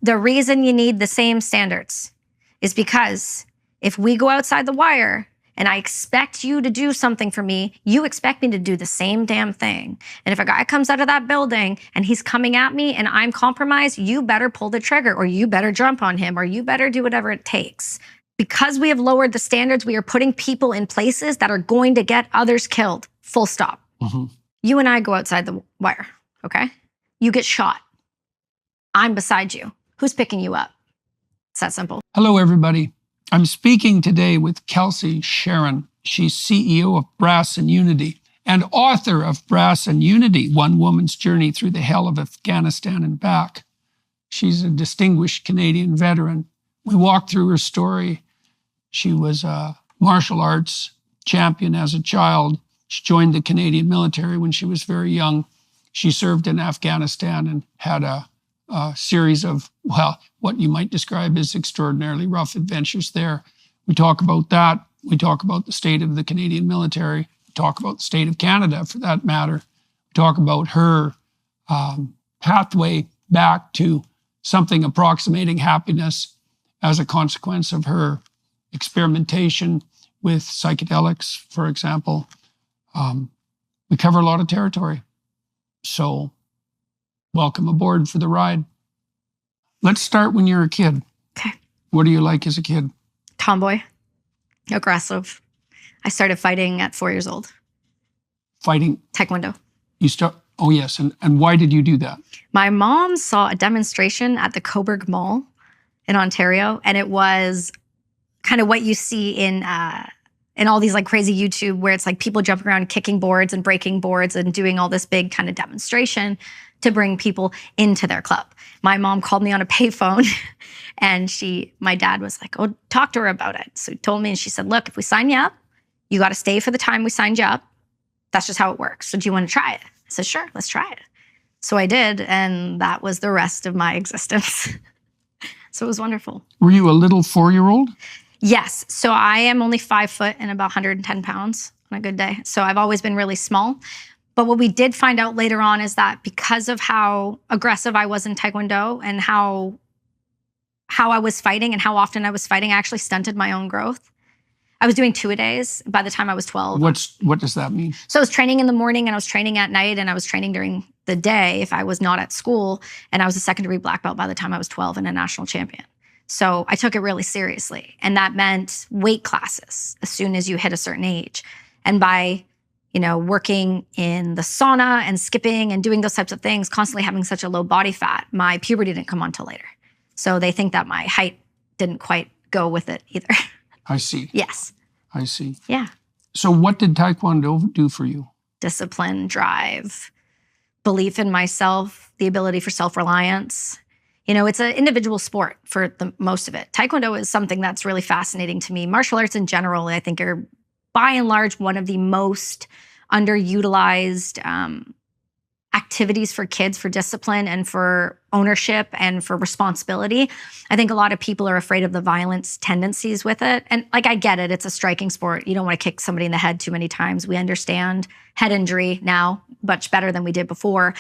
The reason you need the same standards is because if we go outside the wire and I expect you to do something for me, you expect me to do the same damn thing. And if a guy comes out of that building and he's coming at me and I'm compromised, you better pull the trigger, or you better jump on him, or you better do whatever it takes. Because we have lowered the standards, we are putting people in places that are going to get others killed. Full stop. Mm-hmm. You and I go outside the wire, okay? You get shot. I'm beside you. Who's picking you up? It's that simple. Hello, everybody. I'm speaking today with Kelsi Sheren. She's CEO of Brass and Unity and author of Brass and Unity, One Woman's Journey Through the Hell of Afghanistan and Back. She's a distinguished Canadian veteran. We walked through her story. She was a martial arts champion as a child. She joined the Canadian military when she was very young. She served in Afghanistan and had a series of, well, what you might describe as extraordinarily rough adventures there. We talk about that. We talk about the state of the Canadian military. We talk about the state of Canada, for that matter. We talk about her pathway back to something approximating happiness as a consequence of her experimentation with psychedelics, for example. We cover a lot of territory. So welcome aboard for the ride. Let's start when you're a kid. Okay. What do you like as a kid? Tomboy. Aggressive. I started fighting at 4 years old. Fighting? Taekwondo. Oh yes, and why did you do that? My mom saw a demonstration at the Coburg Mall in Ontario, and it was kind of what you see in all these like crazy YouTube, where it's like people jumping around kicking boards and breaking boards and doing all this big kind of demonstration to bring people into their club. My mom called me on a payphone and my dad was like, oh, talk to her about it. So he told me, and she said, look, if we sign you up, you got to stay for the time we signed you up. That's just how it works. So do you want to try it? I said, sure, let's try it. So I did. And that was the rest of my existence. So it was wonderful. Were you a little 4-year-old? Yes. So I am only 5 foot and about 110 pounds on a good day. So I've always been really small. But what we did find out later on is that because of how aggressive I was in Taekwondo and how I was fighting and how often I was fighting, I actually stunted my own growth. I was doing 2-a-days by the time I was 12. What does that mean? So I was training in the morning and I was training at night and I was training during the day if I was not at school. And I was a second-degree black belt by the time I was 12 and a national champion. So I took it really seriously. And that meant weight classes as soon as you hit a certain age. And by working in the sauna and skipping and doing those types of things, constantly having such a low body fat, my puberty didn't come on till later. So they think that my height didn't quite go with it either. I see. Yes. I see. Yeah. So what did Taekwondo do for you? Discipline, drive, belief in myself, the ability for self-reliance. It's an individual sport for the most of it. Taekwondo is something that's really fascinating to me. Martial arts in general, I think, are by and large one of the most underutilized activities for kids, for discipline and for ownership and for responsibility. I think a lot of people are afraid of the violence tendencies with it. And I get it. It's a striking sport. You don't want to kick somebody in the head too many times. We understand head injury now much better than we did before.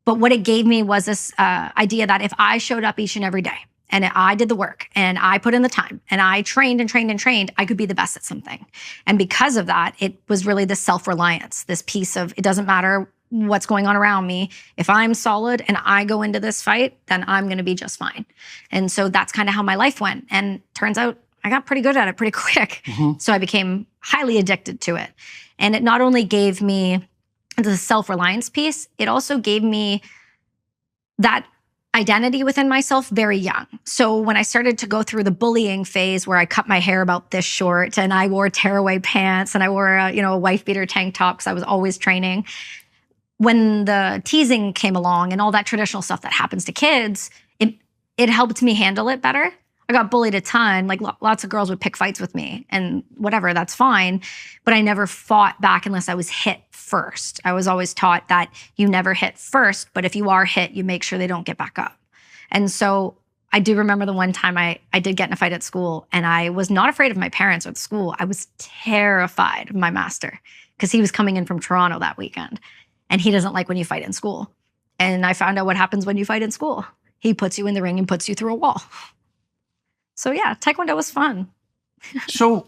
But what it gave me was this idea that if I showed up each and every day and I did the work and I put in the time and I trained and trained and trained, I could be the best at something. And because of that, it was really this self-reliance, this piece of it doesn't matter what's going on around me. If I'm solid and I go into this fight, then I'm going to be just fine. And so that's kind of how my life went. And turns out I got pretty good at it pretty quick. Mm-hmm. So I became highly addicted to it. And it not only gave me the self-reliance piece, it also gave me that identity within myself very young. So when I started to go through the bullying phase where I cut my hair about this short and I wore tearaway pants and I wore a wife beater tank top because I was always training, when the teasing came along and all that traditional stuff that happens to kids, it helped me handle it better. I got bullied a ton. Lots of girls would pick fights with me and whatever, that's fine. But I never fought back unless I was hit first. I was always taught that you never hit first, but if you are hit, you make sure they don't get back up. And so I do remember the one time I did get in a fight at school and I was not afraid of my parents or the school. I was terrified of my master because he was coming in from Toronto that weekend and he doesn't like when you fight in school. And I found out what happens when you fight in school. he puts you in the ring and puts you through a wall. So yeah, Taekwondo was fun. So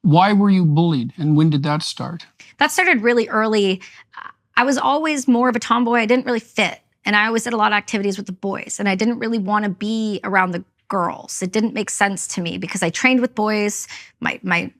why were you bullied and when did that start? That started really early. I was always more of a tomboy. I didn't really fit. And I always did a lot of activities with the boys. And I didn't really want to be around the girls. It didn't make sense to me because I trained with boys. My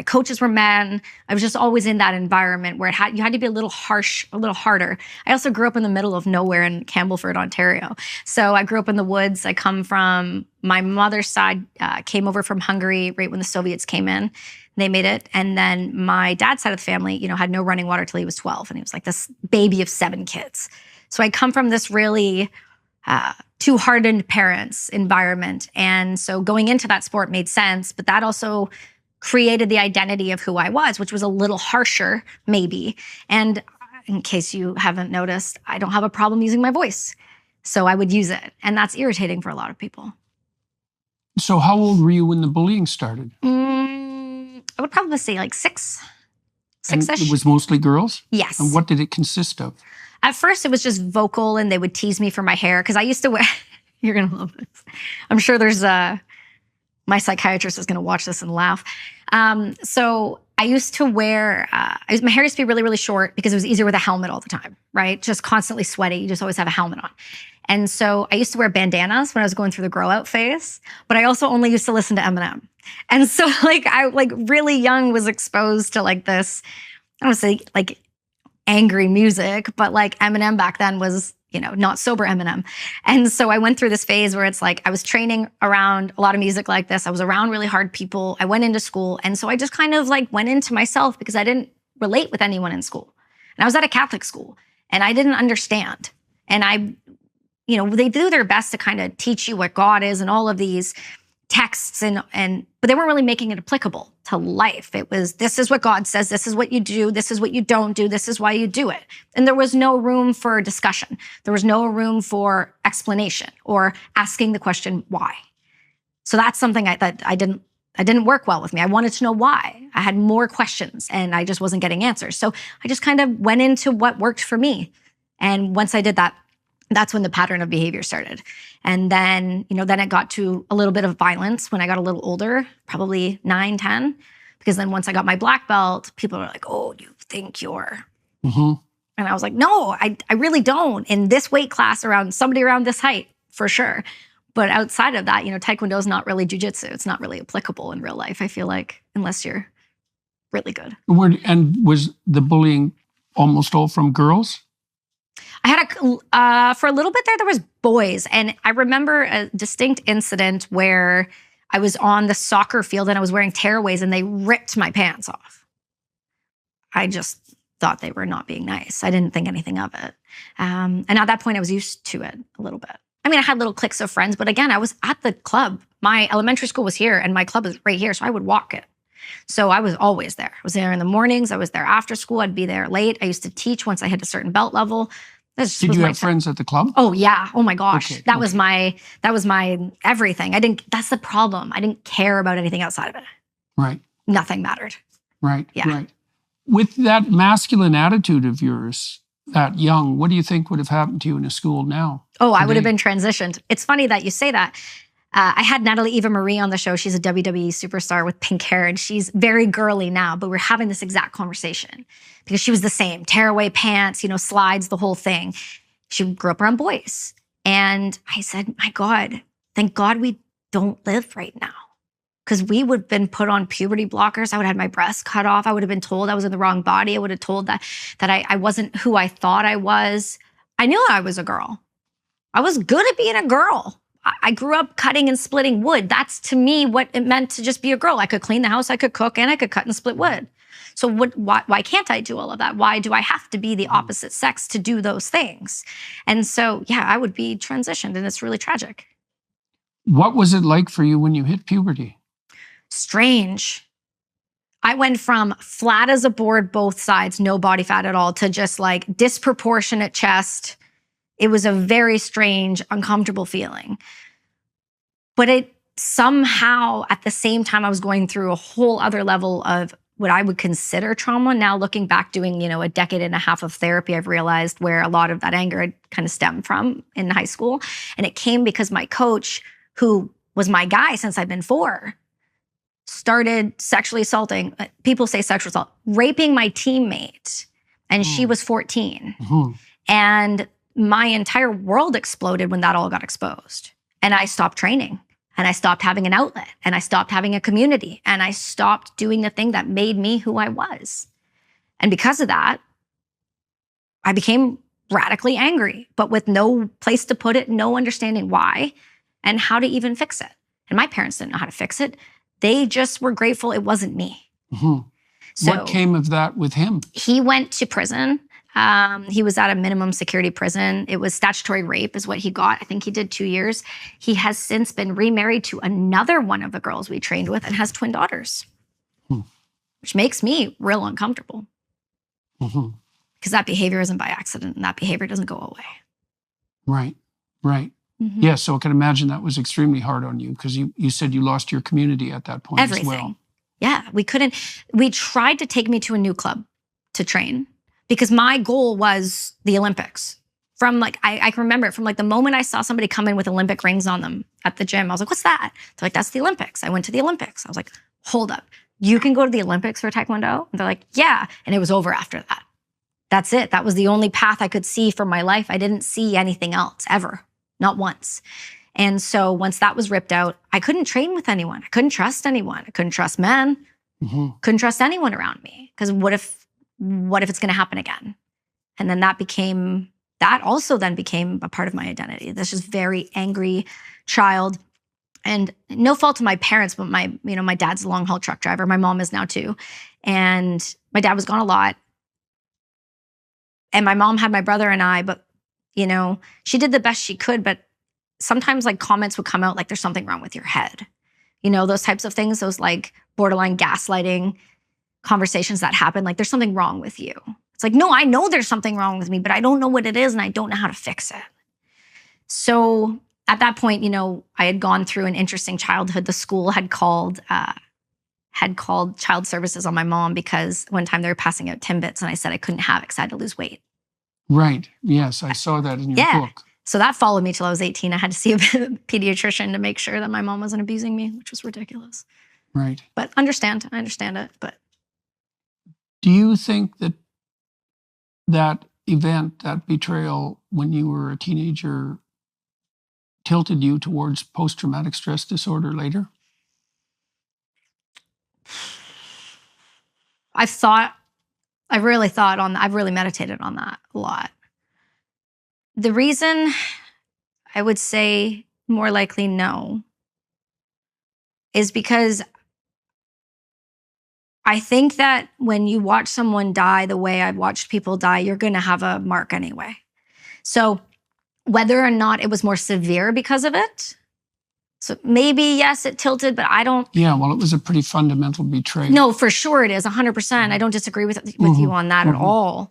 coaches were men. I was just always in that environment where you had to be a little harsh, a little harder. I also grew up in the middle of nowhere in Campbellford, Ontario. So I grew up in the woods. I come from, my mother's side came over from Hungary right when the Soviets came in. They made it. And then my dad's side of the family, had no running water till he was 12. And he was like this baby of 7 kids. So I come from this really two hardened parents environment. And so going into that sport made sense, but that also created the identity of who I was, which was a little harsher, maybe. And in case you haven't noticed, I don't have a problem using my voice. So I would use it. And that's irritating for a lot of people. So how old were you when the bullying started? I would probably say like 6. And 6-ish. it was mostly girls? Yes. And what did it consist of? At first, it was just vocal, and they would tease me for my hair because I used to wear. You're gonna love this. I'm sure there's my psychiatrist is gonna watch this and laugh. So I used to wear. My hair used to be really, really short because it was easier with a helmet all the time, right? Just constantly sweaty. You just always have a helmet on. And so I used to wear bandanas when I was going through the grow out phase, but I also only used to listen to Eminem. And so I really young was exposed to this. I don't want to say angry music, but Eminem back then was, not sober Eminem. And so I went through this phase where it's I was training around a lot of music like this. I was around really hard people. I went into school. And so I just kind of went into myself because I didn't relate with anyone in school. And I was at a Catholic school and I didn't understand. And they do their best to kind of teach you what God is and all of these texts but they weren't really making it applicable to life. It was, this is what God says, this is what you do, this is what you don't do, this is why you do it. And there was no room for discussion. There was no room for explanation or asking the question, why? So that's something that I didn't work well with me. I wanted to know why. I had more questions and I just wasn't getting answers. So I just kind of went into what worked for me. And once I did that, that's when the pattern of behavior started. And then, then it got to a little bit of violence when I got a little older, probably 9, 10. Because then once I got my black belt, people were like, oh, you think you're... Mm-hmm. And I was like, no, I really don't. In this weight class, around somebody around this height, for sure. But outside of that, Taekwondo is not really jujitsu. It's not really applicable in real life, I feel like, unless you're really good. And was the bullying almost all from girls? I had for a little bit there was boys. And I remember a distinct incident where I was on the soccer field and I was wearing tearaways and they ripped my pants off. I just thought they were not being nice. I didn't think anything of it. And at that point I was used to it a little bit. I mean, I had little cliques of friends, but again, I was at the club. My elementary school was here and my club was right here. So I would walk it. So I was always there. I was there in the mornings. I was there after school. I'd be there late. I used to teach once I hit a certain belt level. Did you have friends at the club? Oh yeah. Oh my gosh. Okay, that was my everything. That's the problem. I didn't care about anything outside of it. Right. Nothing mattered. Right. Yeah. Right. With that masculine attitude of yours, that young, what do you think would have happened to you in a school now? Oh, I would have been transitioned. It's funny that you say that. I had Natalie Eva Marie on the show. She's a WWE superstar with pink hair, and she's very girly now, but we're having this exact conversation because she was the same. Tearaway pants, slides, the whole thing. She grew up around boys. And I said, my God, thank God we don't live right now. Because we would have been put on puberty blockers. I would have had my breasts cut off. I would have been told I was in the wrong body. I would have told that I wasn't who I thought I was. I knew I was a girl. I was good at being a girl. I grew up cutting and splitting wood. That's to me what it meant to just be a girl. I could clean the house, I could cook, and I could cut and split wood. So why can't I do all of that? Why do I have to be the opposite sex to do those things? And so, yeah, I would be transitioned, and it's really tragic. What was it like for you when you hit puberty? Strange. I went from flat as a board, both sides, no body fat at all, to just disproportionate chest. It was a very strange, uncomfortable feeling. But it somehow, at the same time, I was going through a whole other level of what I would consider trauma. Now looking back, doing, a decade and a half of therapy, I've realized where a lot of that anger had kind of stemmed from in high school. And it came because my coach, who was my guy since I've been 4, started sexually assaulting, people say sexual assault, raping my teammate. And she was 14. And my entire world exploded when that all got exposed. And I stopped training. And I stopped having an outlet, and I stopped having a community, and I stopped doing the thing that made me who I was. And because of that, I became radically angry, but with no place to put it, no understanding why and how to even fix it. And my parents didn't know how to fix it. They just were grateful it wasn't me. So what came of that with him? He went to prison. He was at a minimum security prison. It was statutory rape is what he got. I think he did 2 years. He has since been remarried to another one of the girls we trained with and has twin daughters, which makes me real uncomfortable because that behavior isn't by accident and that behavior doesn't go away. Right. Yeah, so I can imagine that was extremely hard on you because you said you lost your community at that point Everything. as well. Yeah, we tried to take me to a new club to train, because my goal was the Olympics. From I can remember it from the moment I saw somebody come in with Olympic rings on them at the gym. I was like, what's that? They're like, that's the Olympics. I went to the Olympics. I was like, hold up. You can go to the Olympics for Taekwondo? And they're like, yeah. And it was over after that. That's it. That was the only path I could see for my life. I didn't see anything else ever, not once. And so once that was ripped out, I couldn't train with anyone. I couldn't trust anyone. I couldn't trust men. Couldn't trust anyone around me. Because what if it's going to happen again? And then that also then became a part of my identity. This just very angry child, and no fault to my parents, but my dad's a long haul truck driver. My mom is now too. And my dad was gone a lot. And my mom had my brother and I, but she did the best she could. But sometimes comments would come out like there's something wrong with your head. Those types of things, those borderline gaslighting conversations that happen, there's something wrong with you. It's no, I know there's something wrong with me, but I don't know what it is and I don't know how to fix it. So at that point, I had gone through an interesting childhood. The school had called child services on my mom because one time they were passing out Timbits and I said I couldn't have it because I had to lose weight. Right. Yes, I saw that in your book. So that followed me till I was 18. I had to see a pediatrician to make sure that my mom wasn't abusing me, which was ridiculous. Right. But I understand it. But do you think that event, that betrayal when you were a teenager, tilted you towards post-traumatic stress disorder later? I've really meditated on that a lot. The reason I would say more likely no is because I think that when you watch someone die the way I've watched people die, you're going to have a mark anyway. So whether or not it was more severe because of it, so maybe, yes, it tilted, but I don't... Yeah, well, it was a pretty fundamental betrayal. No, for sure it is, 100%. I don't disagree with you on that at all.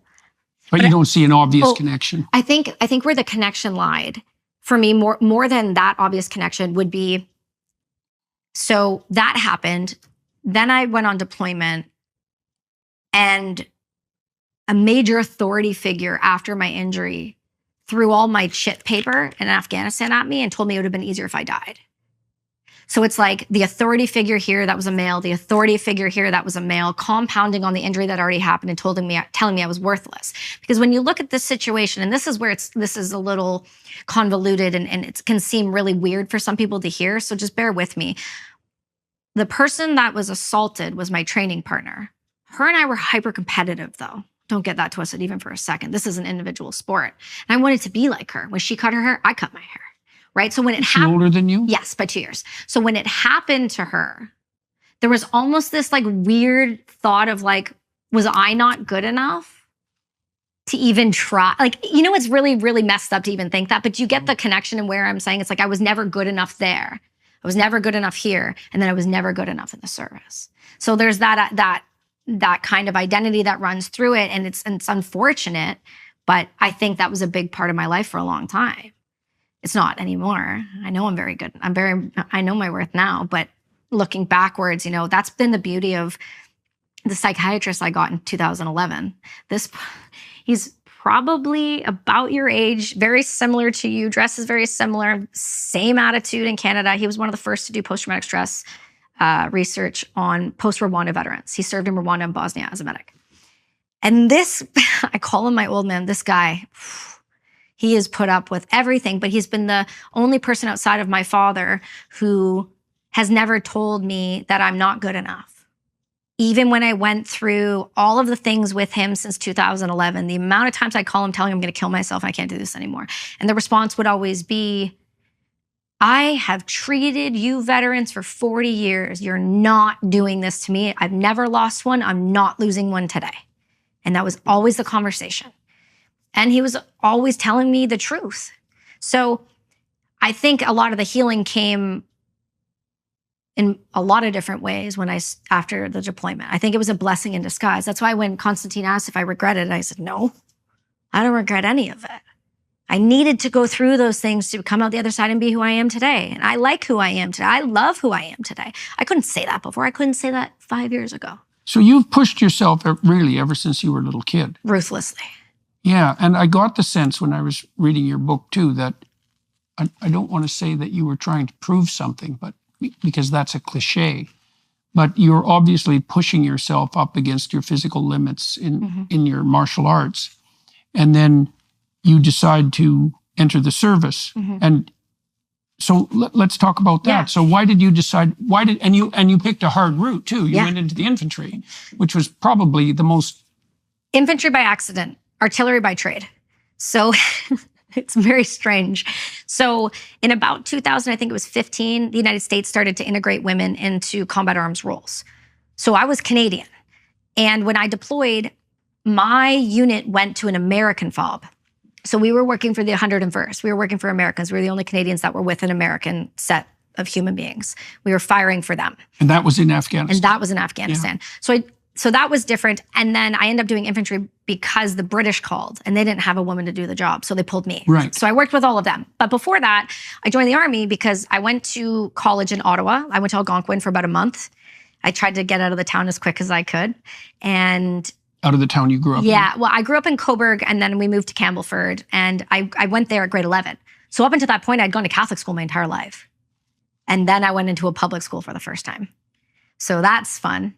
But you don't see an obvious connection. I think where the connection lied, for me, more than that obvious connection would be, so that happened. Then I went on deployment, and a major authority figure after my injury threw all my shit paper in Afghanistan at me and told me it would have been easier if I died. So it's the authority figure here, that was a male, the authority figure here, that was a male, compounding on the injury that already happened and telling me I was worthless. Because when you look at this situation, and this is where this is a little convoluted and it can seem really weird for some people to hear, so just bear with me. The person that was assaulted was my training partner. Her and I were hyper competitive though. Don't get that twisted even for a second. This is an individual sport. And I wanted to be like her. When she cut her hair, I cut my hair. Right? So when it happened... She older than you? Yes, by 2 years. So when it happened to her, there was almost this weird thought of was I not good enough to even try? It's really, really messed up to even think that, but you get the connection and where I'm saying it's I was never good enough there. I was never good enough here. And then I was never good enough in the service. So there's that kind of identity that runs through it. And it's unfortunate, but I think that was a big part of my life for a long time. It's not anymore. I know I'm very good. I know my worth now, but looking backwards, that's been the beauty of the psychiatrist I got in 2011, he's probably about your age, very similar to you, dresses very similar, same attitude in Canada. He was one of the first to do post-traumatic stress research on post-Rwanda veterans. He served in Rwanda and Bosnia as a medic. And this, I call him my old man, this guy, he has put up with everything, but he's been the only person outside of my father who has never told me that I'm not good enough. Even when I went through all of the things with him since 2011, the amount of times I call him telling him I'm going to kill myself and I can't do this anymore. And the response would always be, I have treated you veterans for 40 years. You're not doing this to me. I've never lost one. I'm not losing one today. And that was always the conversation. And he was always telling me the truth. So I think a lot of the healing came in a lot of different ways after the deployment. I think it was a blessing in disguise. That's why when Constantine asked if I regretted it, I said, no, I don't regret any of it. I needed to go through those things to come out the other side and be who I am today. And I like who I am today. I love who I am today. I couldn't say that before. I couldn't say that 5 years ago. So you've pushed yourself really ever since you were a little kid. Ruthlessly. Yeah, and I got the sense when I was reading your book too that I don't want to say that you were trying to prove something, but because that's a cliche, but you're obviously pushing yourself up against your physical limits in your martial arts. And then you decide to enter the service. And so let's talk about that. Yeah. So why did you decide, and you picked a hard route too. You went into the infantry, which was probably the most... Infantry by accident, artillery by trade. So it's very strange. So in about 2000, I think it was 15, the United States started to integrate women into combat arms roles. So I was Canadian. And when I deployed, my unit went to an American FOB. So we were working for the 101st. We were working for Americans. We were the only Canadians that were with an American set of human beings. We were firing for them. And that was in Afghanistan. And that was in Afghanistan. Yeah. So that was different. And then I ended up doing infantry because the British called and they didn't have a woman to do the job. So they pulled me. Right. So I worked with all of them. But before that, I joined the Army because I went to college in Ottawa. I went to Algonquin for about a month. I tried to get out of the town as quick as I could. And out of the town you grew up in? Yeah. Well, I grew up in Cobourg and then we moved to Campbellford and I went there at grade 11. So up until that point, I'd gone to Catholic school my entire life. And then I went into a public school for the first time. So that's fun.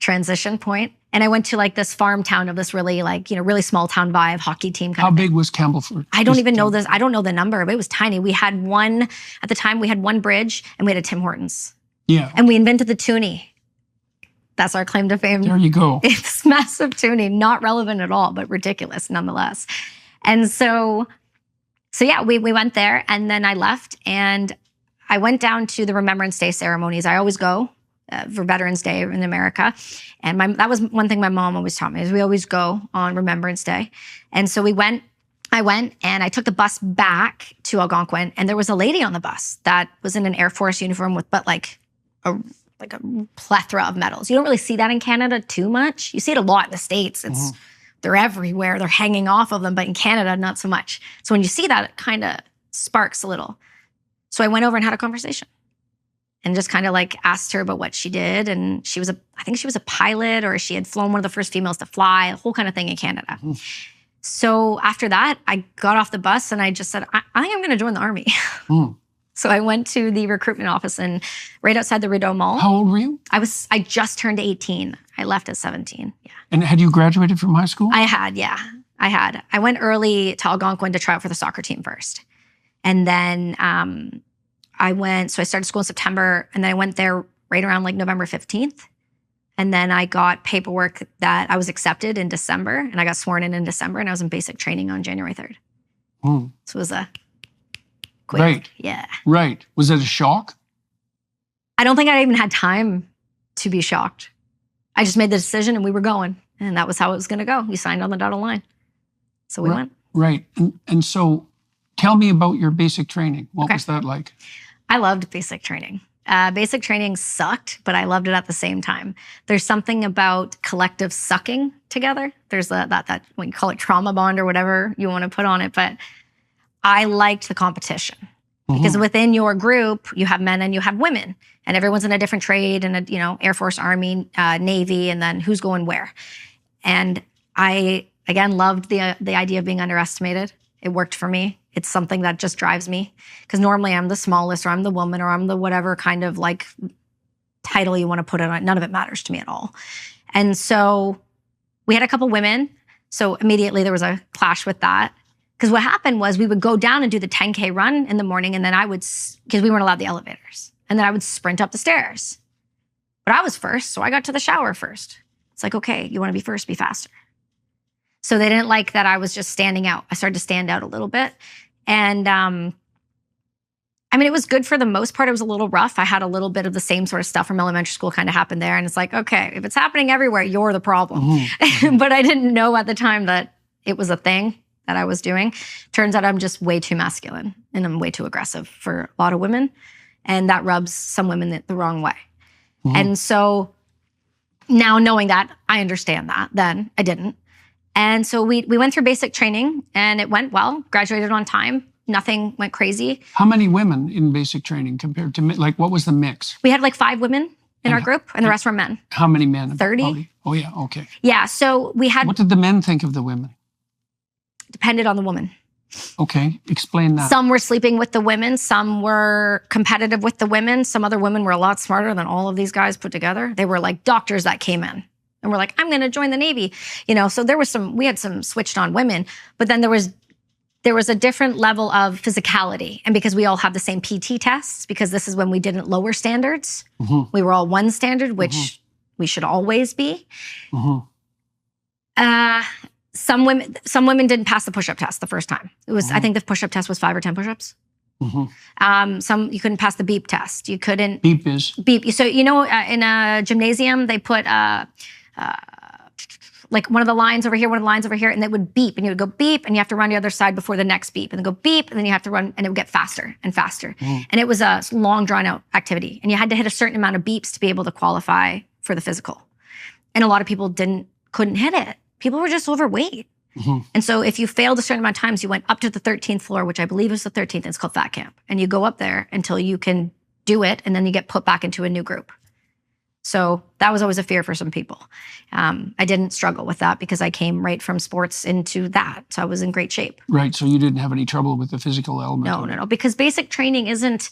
Transition point. And I went to like this farm town of this really really small town vibe, hockey team kind of thing. How big was Campbellford? I don't even know this. I don't know the number, but it was tiny. We had at the time we had one bridge and we had a Tim Hortons. Yeah. And we invented the toonie. That's our claim to fame. There you go. It's massive toonie, not relevant at all, but ridiculous nonetheless. And so yeah, we went there and then I left and I went down to the Remembrance Day ceremonies. I always go for Veterans Day in America. And that was one thing my mom always taught me is we always go on Remembrance Day. And so I went and I took the bus back to Algonquin and there was a lady on the bus that was in an Air Force uniform with a plethora of medals. You don't really see that in Canada too much. You see it a lot in the States. They're everywhere. They're hanging off of them, but in Canada, not so much. So when you see that, it kind of sparks a little. So I went over and had a conversation and just kind of asked her about what she did. And I think she was a pilot or she had flown one of the first females to fly, a whole kind of thing in Canada. So after that, I got off the bus and I just said, I think I'm going to join the Army. So I went to the recruitment office right outside the Rideau Mall. How old were you? I just turned 18. I left at 17. Yeah. And had you graduated from high school? I had, yeah. I had. I went early to Algonquin to try out for the soccer team first. And then I started school in September and then I went there right around November 15th. And then I got paperwork that I was accepted in December and I got sworn in December and I was in basic training on January 3rd. So it was a quick. Right. Yeah. Right. Was it a shock? I don't think I even had time to be shocked. I just made the decision and we were going. And that was how it was going to go. We signed on the dotted line. So we went. Right. And so tell me about your basic training. What was that like? I loved basic training. Basic training sucked, but I loved it at the same time. There's something about collective sucking together. There's that when you call it trauma bond or whatever you want to put on it. But I liked the competition. Because within your group, you have men and you have women, and everyone's in a different trade, and Air Force, Army, Navy, and then who's going where. And I, again, loved the idea of being underestimated. It worked for me. It's something that just drives me, because normally I'm the smallest, or I'm the woman, or I'm the whatever kind of like title you want to put it on. None of it matters to me at all. And so we had a couple women. So immediately there was a clash with that. Because what happened was we would go down and do the 10K run in the morning, and then I would, because we weren't allowed the elevators, and then I would sprint up the stairs. But I was first, so I got to the shower first. It's like, okay, you want to be first, be faster. So they didn't like that I was just standing out. I started to stand out a little bit. And it was good for the most part. It was a little rough. I had a little bit of the same sort of stuff from elementary school kind of happened there. And it's like, okay, if it's happening everywhere, you're the problem. But I didn't know at the time that it was a thing that I was doing. Turns out I'm just way too masculine, and I'm way too aggressive for a lot of women. And that rubs some women the wrong way. And so now knowing that, I understand that. Then I didn't. And so we went through basic training, and it went well, graduated on time. Nothing went crazy. How many women in basic training compared to, like, what was the mix? We had like 5 women in our group, and the rest were men. How many men? 30. Oh, yeah, okay. Yeah, so we had... What did the men think of the women? Depended on the woman. Okay, explain that. Some were sleeping with the women. Some were competitive with the women. Some other women were a lot smarter than all of these guys put together. They were like doctors that came in and were like, I'm going to join the Navy. So there was we had some switched on women, but then there was a different level of physicality. And because we all have the same PT tests, because this is when we didn't lower standards, we were all one standard, which we should always be. Some women didn't pass the push-up test the first time. It was, I think the push-up test was 5 or 10 push-ups. Some, you couldn't pass the beep test. You couldn't. Beep is? Beep. So, in a gymnasium, they put like one of the lines over here, one of the lines over here, and they would beep, and you would go beep, and you have to run the other side before the next beep, and then go beep, and then you have to run, and it would get faster and faster. And it was a long, drawn-out activity, and you had to hit a certain amount of beeps to be able to qualify for the physical. And a lot of people couldn't hit it. People were just overweight. And so if you failed a certain amount of times, you went up to the 13th floor, which I believe is the 13th, and it's called Fat Camp. And you go up there until you can do it, and then you get put back into a new group. So that was always a fear for some people. I didn't struggle with that because I came right from sports into that. So I was in great shape. Right, so you didn't have any trouble with the physical element? No. Because basic training isn't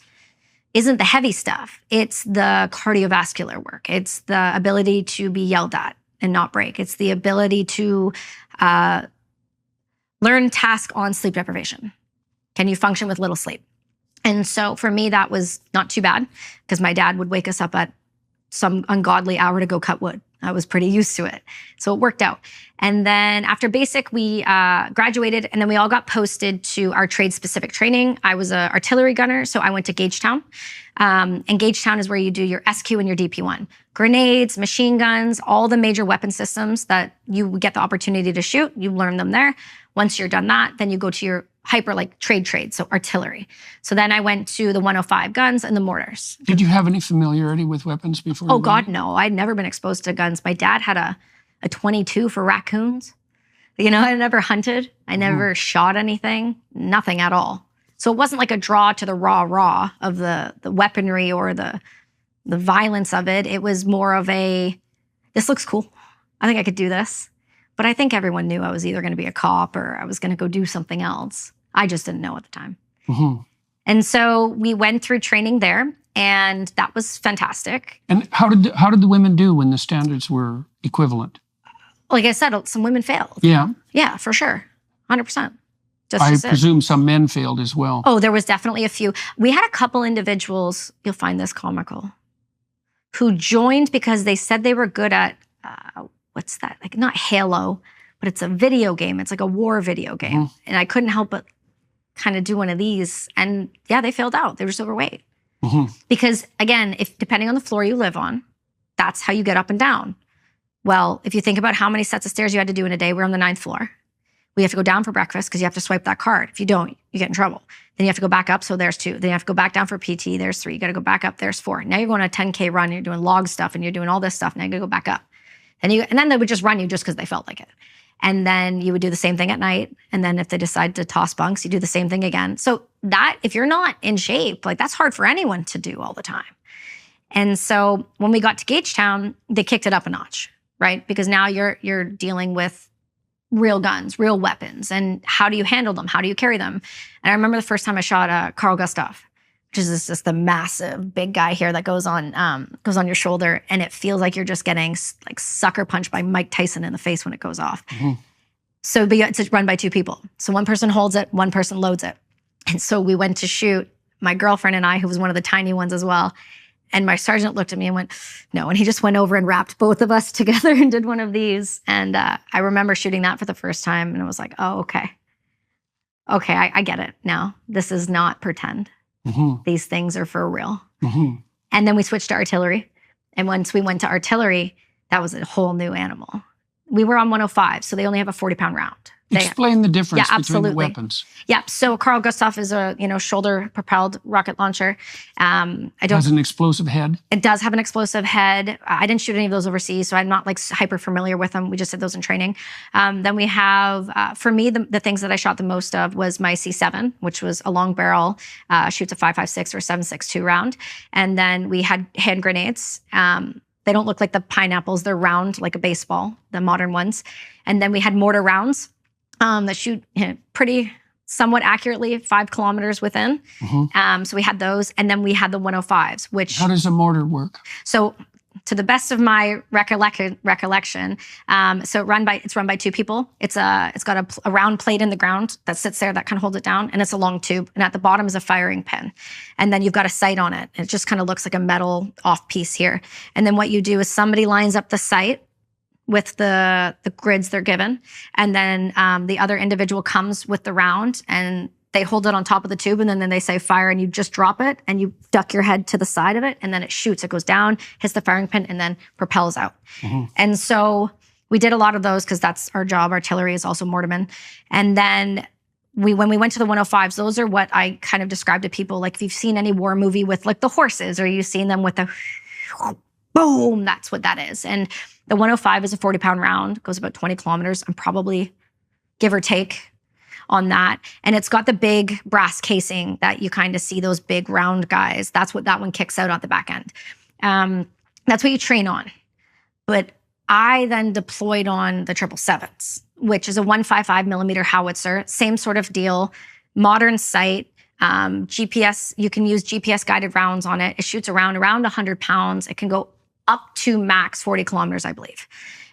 the heavy stuff. It's the cardiovascular work. It's the ability to be yelled at and not break. It's the ability to learn task on sleep deprivation. Can you function with little sleep? And so for me, that was not too bad, because my dad would wake us up at some ungodly hour to go cut wood. I was pretty used to it. So it worked out. And then after basic, we graduated, and then we all got posted to our trade-specific training. I was an artillery gunner, so I went to Gagetown. And Gagetown is where you do your SQ and your DP1. Grenades, machine guns, all the major weapon systems that you get the opportunity to shoot, you learn them there. Once you're done that, then you go to your hyper trade, so artillery. So then I went to the 105 guns and the mortars. Did you have any familiarity with weapons before? Oh God, no. I'd never been exposed to guns. My dad had a 22 for raccoons. I never hunted. I never shot anything, nothing at all. So it wasn't like a draw to the raw of the weaponry or the violence of it. It was more of this looks cool. I think I could do this. But I think everyone knew I was either going to be a cop or I was going to go do something else. I just didn't know at the time. And so we went through training there, and that was fantastic. And how did the women do when the standards were equivalent? Like I said, some women failed. Yeah. Yeah, for sure. 100%. I presume some men failed as well. Oh, there was definitely a few. We had a couple individuals, you'll find this comical, who joined because they said they were good at, what's that? Like, not Halo, but it's a video game. It's like a war video game. And I couldn't help but kind of do one of these. And yeah, they failed out. They were just overweight. Because again, depending on the floor you live on, that's how you get up and down. Well, if you think about how many sets of stairs you had to do in a day, we're on the 9th floor. We have to go down for breakfast because you have to swipe that card. If you don't, you get in trouble. Then you have to go back up, so there's 2. Then you have to go back down for PT, there's 3. You got to go back up, there's 4. Now you're going on a 10K run, and you're doing log stuff, and you're doing all this stuff, now you got to go back up. And then they would just run you just because they felt like it. And then you would do the same thing at night. And then if they decide to toss bunks, you do the same thing again. So that, if you're not in shape, like that's hard for anyone to do all the time. And so when we got to Gagetown, they kicked it up a notch, right? Because now you're dealing with real guns, real weapons. And how do you handle them? How do you carry them? And I remember the first time I shot Carl Gustav, which is just the massive big guy here that goes on your shoulder, and it feels like you're just getting like sucker punched by Mike Tyson in the face when it goes off. So but it's run by two people. So one person holds it, one person loads it. And so we went to shoot, my girlfriend and I, who was one of the tiny ones as well. And my sergeant looked at me and went, no. And he just went over and wrapped both of us together and did one of these. And I remember shooting that for the first time. And I was like, oh, okay. Okay, I get it now. This is not pretend. These things are for real. And then we switched to artillery. And once we went to artillery, that was a whole new animal. We were on 105, so they only have a 40-pound round. Explain the difference between the weapons. Yeah, so Carl Gustav is a shoulder-propelled rocket launcher. It has an explosive head. It does have an explosive head. I didn't shoot any of those overseas, so I'm not like hyper familiar with them. We just did those in training. Then we have, for me, the things that I shot the most of was my C7, which was a long barrel, shoots a 5.56 or 7.62 round. And then we had hand grenades. They don't look like the pineapples. They're round like a baseball, the modern ones. And then we had mortar rounds that shoot pretty somewhat accurately 5 kilometers within. So we had those. And then we had the 105s, which... How does a mortar work? So to the best of my recollection, so it's run by two people. It's got a round plate in the ground that sits there that kind of holds it down, and it's a long tube. And at the bottom is a firing pin. And then you've got a sight on it. It just kind of looks like a metal off piece here. And then what you do is somebody lines up the sight with the grids they're given. And then the other individual comes with the round and they hold it on top of the tube, and then they say fire, and you just drop it and you duck your head to the side of it, and then it shoots. It goes down, hits the firing pin, and then propels out. And so we did a lot of those because that's our job. Artillery is also mortarman. And then when we went to the 105s, those are what I kind of described to people. Like if you've seen any war movie with like the horses, or you've seen them with the boom, that's what that is. And the 105 is a 40-pound round, goes about 20 kilometers. I'm probably, give or take, on that. And it's got the big brass casing that you kind of see, those big round guys. That's what that one kicks out at the back end. That's what you train on. But I then deployed on the 777s, which is a 155 millimeter howitzer, same sort of deal, modern sight, GPS, you can use GPS guided rounds on it. It shoots around 100 pounds. It can go up to max 40 kilometers, I believe.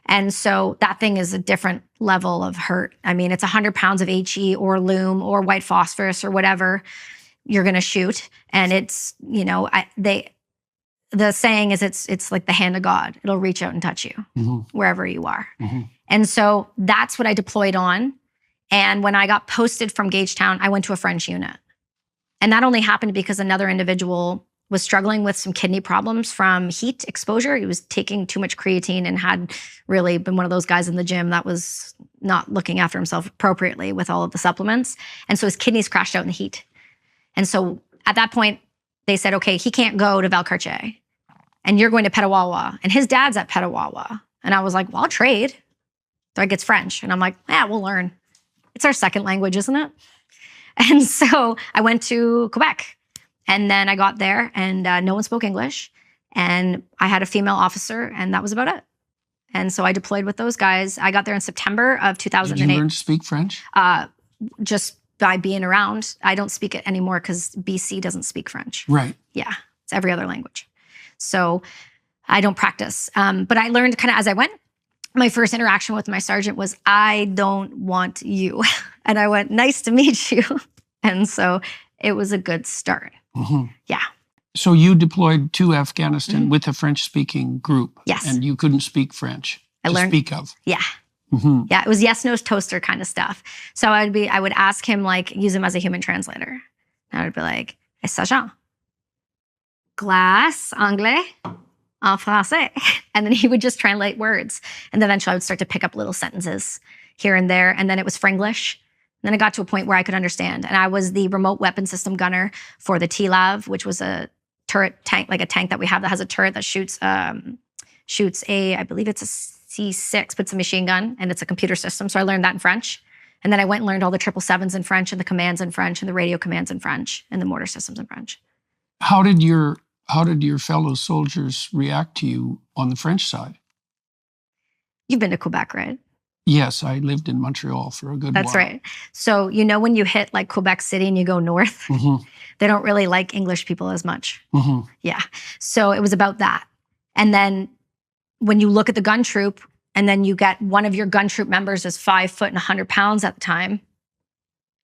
And so that thing is a different level of hurt. I mean, it's 100 pounds of HE or loom or white phosphorus or whatever you're going to shoot. And it's, the saying is it's like the hand of God. It'll reach out and touch you wherever you are. And so that's what I deployed on. And when I got posted from Gagetown, I went to a French unit. And that only happened because another individual was struggling with some kidney problems from heat exposure. He was taking too much creatine and had really been one of those guys in the gym that was not looking after himself appropriately with all of the supplements. And so his kidneys crashed out in the heat. And so at that point, they said, okay, he can't go to Valcartier and you're going to Petawawa. And his dad's at Petawawa. And I was like, well, I'll trade. So I gets French. And I'm like, yeah, we'll learn. It's our second language, isn't it? And so I went to Quebec. And then I got there and no one spoke English. And I had a female officer and that was about it. And so I deployed with those guys. I got there in September of 2008. Did you learn to speak French? Just by being around. I don't speak it anymore because BC doesn't speak French. Right. Yeah, it's every other language. So I don't practice. But I learned kind of as I went. My first interaction with my sergeant was, I don't want you. And I went, nice to meet you. And so it was a good start. Yeah. So you deployed to Afghanistan with a French-speaking group. Yes. And you couldn't speak French to speak of. Yeah. Yeah, it was yes, no, toaster kind of stuff. So I would ask him, like, use him as a human translator. I would be like, sergent, glace, anglais, en français. And then he would just translate words. And then eventually I would start to pick up little sentences here and there. And then it was Franglish. Then it got to a point where I could understand. And I was the remote weapon system gunner for the TLAV, which was a turret tank, like a tank that we have that has a turret that shoots I believe it's a C6, but it's a machine gun and it's a computer system. So I learned that in French. And then I went and learned all the 777s in French and the commands in French and the radio commands in French and the mortar systems in French. How did your fellow soldiers react to you on the French side? You've been to Quebec, right? Yes, I lived in Montreal for a good while. That's right. So you know when you hit like Quebec City and you go north, they don't really like English people as much. Yeah. So it was about that. And then when you look at the gun troop and then you get one of your gun troop members is 5 foot and 100 pounds at the time,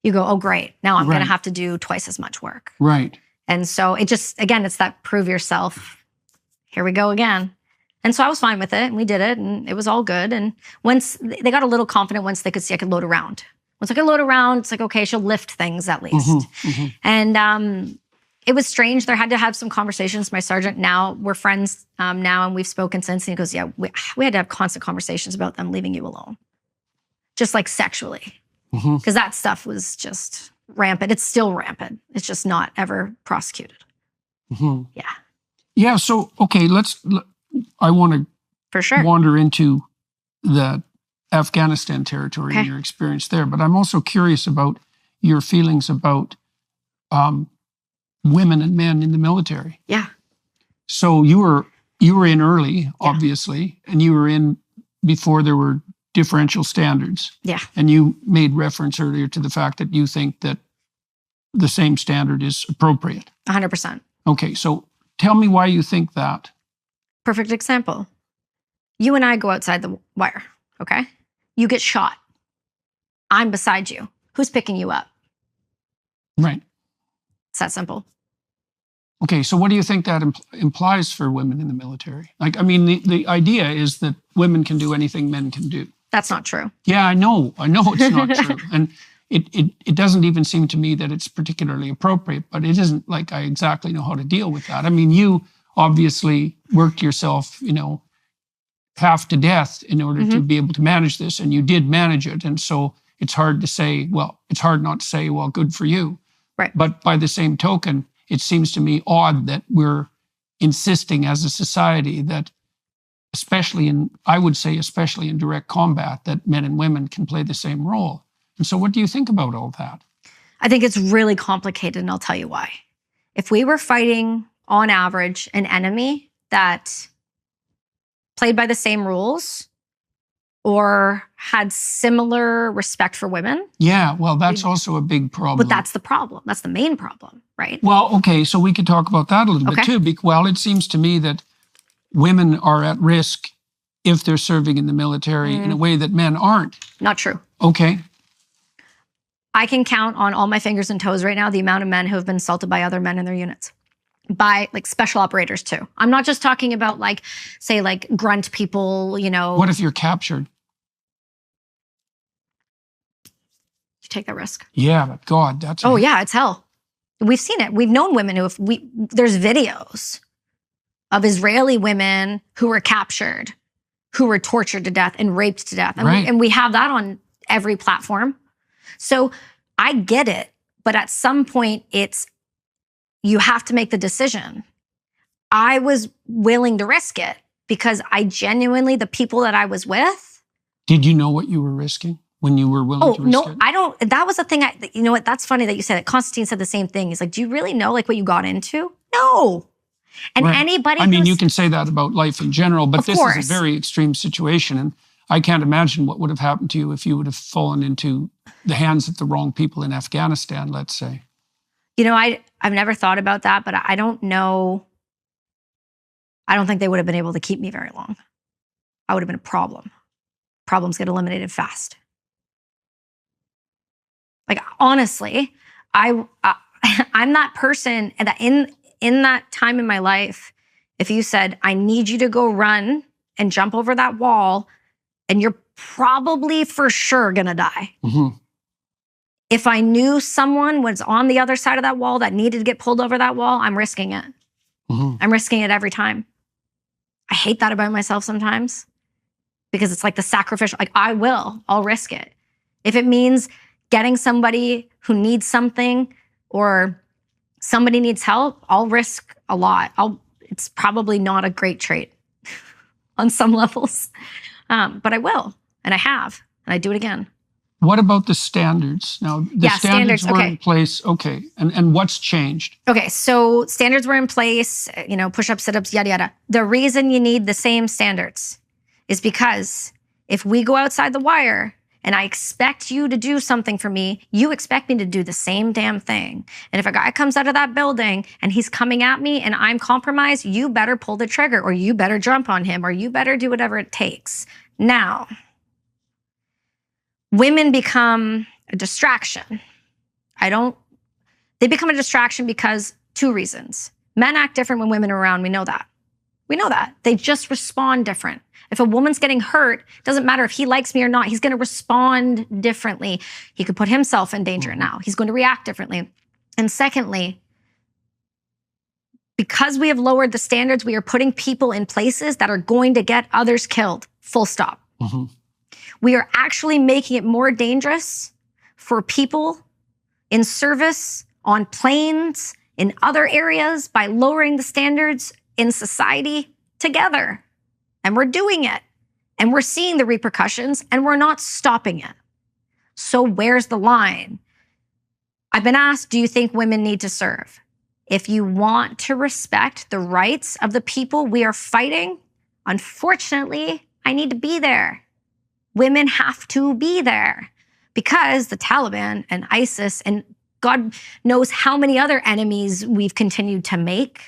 you go, oh, great. Now I'm going to have to do twice as much work. Right. And so it just, again, it's that prove yourself. Here we go again. And so I was fine with it and we did it and it was all good. And once they got a little confident, once they could see I could load around. Once I could load around, it's like, okay, she'll lift things at least. And it was strange. There had to have some conversations. My sergeant now, we're friends now and we've spoken since. And he goes, yeah, we had to have constant conversations about them leaving you alone. Just like sexually. Because that stuff was just rampant. It's still rampant. It's just not ever prosecuted. Yeah. Yeah. So, okay, I want to for sure wander into the Afghanistan territory and your experience there, but I'm also curious about your feelings about women and men in the military. Yeah. So you were in early, obviously, and you were in before there were differential standards. Yeah. And you made reference earlier to the fact that you think that the same standard is appropriate. 100%. Okay, so tell me why you think that. Perfect example. You and I go outside the wire, okay? You get shot. I'm beside you. Who's picking you up? Right. It's that simple. Okay, so what do you think that implies for women in the military? Like, I mean, the idea is that women can do anything men can do. That's not true. Yeah, I know it's not true. And it doesn't even seem to me that it's particularly appropriate, but it isn't like I exactly know how to deal with that. I mean, you obviously worked yourself, half to death in order to be able to manage this, and you did manage it. And so it's hard not to say, well, good for you. Right. But by the same token, it seems to me odd that we're insisting as a society that especially in direct combat, that men and women can play the same role. And so what do you think about all that? I think it's really complicated, and I'll tell you why. If we were fighting, on average, an enemy that played by the same rules or had similar respect for women. Yeah, well, that's also a big problem. But that's the problem. That's the main problem, right? Well, okay, so we could talk about that a little bit too. Well, it seems to me that women are at risk if they're serving in the military in a way that men aren't. Not true. Okay. I can count on all my fingers and toes right now the amount of men who have been assaulted by other men in their units. By like special operators too. I'm not just talking about like, say like grunt people, What if you're captured? You take that risk. Yeah, but God, that's... Oh yeah, it's hell. We've seen it. We've known women there's videos of Israeli women who were captured, who were tortured to death and raped to death. And we have that on every platform. So I get it, but at some point you have to make the decision. I was willing to risk it because I genuinely, the people that I was with. Did you know what you were risking when you were willing to risk it? Oh, no, I don't. That was the thing. You know what? That's funny that you said it. Constantine said the same thing. He's like, do you really know like what you got into? No. And anybody. I mean, you can say that about life in general, but this is a very extreme situation. And I can't imagine what would have happened to you if you would have fallen into the hands of the wrong people in Afghanistan, let's say. I've never thought about that, but I don't know. I don't think they would have been able to keep me very long. I would have been a problem. Problems get eliminated fast. Like, honestly, I'm that person that in that time in my life, if you said, I need you to go run and jump over that wall, and you're probably for sure going to die. If I knew someone was on the other side of that wall that needed to get pulled over that wall, I'm risking it. I'm risking it every time. I hate that about myself sometimes because it's like the sacrificial, like I'll risk it. If it means getting somebody who needs something or somebody needs help, I'll risk a lot. It's probably not a great trait on some levels. But I will, and I have, and I do it again. What about the standards? Now, the standards were in place. Okay. And what's changed? Okay. So standards were in place, push-ups, sit-ups, yada, yada. The reason you need the same standards is because if we go outside the wire and I expect you to do something for me, you expect me to do the same damn thing. And if a guy comes out of that building and he's coming at me and I'm compromised, you better pull the trigger, or you better jump on him, or you better do whatever it takes. Now, women become a distraction. They become a distraction because 2 reasons. Men act different when women are around. We know that. They just respond different. If a woman's getting hurt, it doesn't matter if he likes me or not, he's going to respond differently. He could put himself in danger now. He's going to react differently. And secondly, because we have lowered the standards, we are putting people in places that are going to get others killed. Full stop. Mm-hmm. We are actually making it more dangerous for people in service, on planes, in other areas by lowering the standards in society together. And we're doing it. And we're seeing the repercussions, and we're not stopping it. So where's the line? I've been asked, do you think women need to serve? If you want to respect the rights of the people we are fighting, unfortunately, I need to be there. Women have to be there because the Taliban and ISIS and God knows how many other enemies we've continued to make.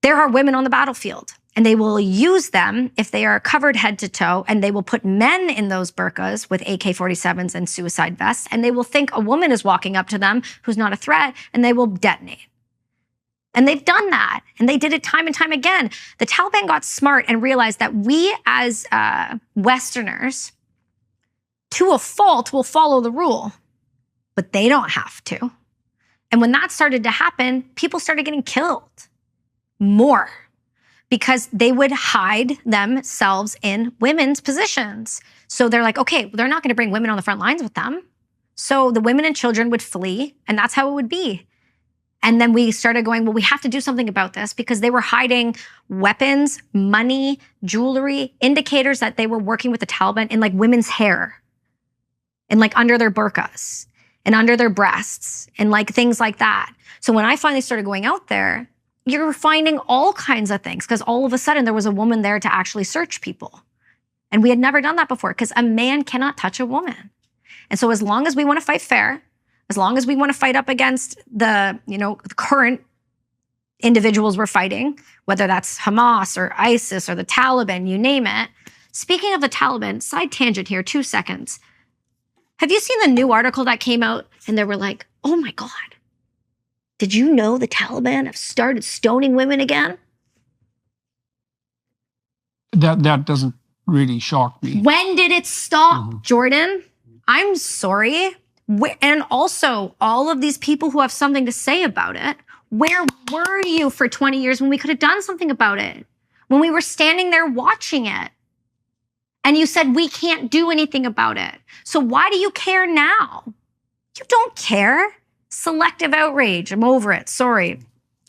There are women on the battlefield, and they will use them if they are covered head to toe, and they will put men in those burqas with AK-47s and suicide vests, and they will think a woman is walking up to them who's not a threat, and they will detonate. And they've done that, and they did it time and time again. The Taliban got smart and realized that we as Westerners, to a fault, will follow the rule, but they don't have to. And when that started to happen, people started getting killed more because they would hide themselves in women's positions. So they're like, okay, they're not going to bring women on the front lines with them. So the women and children would flee, and that's how it would be. And then we started going, well, we have to do something about this because they were hiding weapons, money, jewelry, indicators that they were working with the Taliban in like women's hair and like under their burqas and under their breasts and like things like that. So when I finally started going out there, you're finding all kinds of things because all of a sudden there was a woman there to actually search people. And we had never done that before because a man cannot touch a woman. And so as long as we want to fight fair, as long as we want to fight up against the current individuals we're fighting, whether that's Hamas or ISIS or the Taliban, you name it. Speaking of the Taliban, side tangent here, 2 seconds. Have you seen the new article that came out? And they were like, oh my God, did you know the Taliban have started stoning women again? That doesn't really shock me. When did it stop, Jordan? I'm sorry. And also, all of these people who have something to say about it, where were you for 20 years when we could have done something about it? When we were standing there watching it? And you said, we can't do anything about it. So why do you care now? You don't care. Selective outrage. I'm over it. Sorry.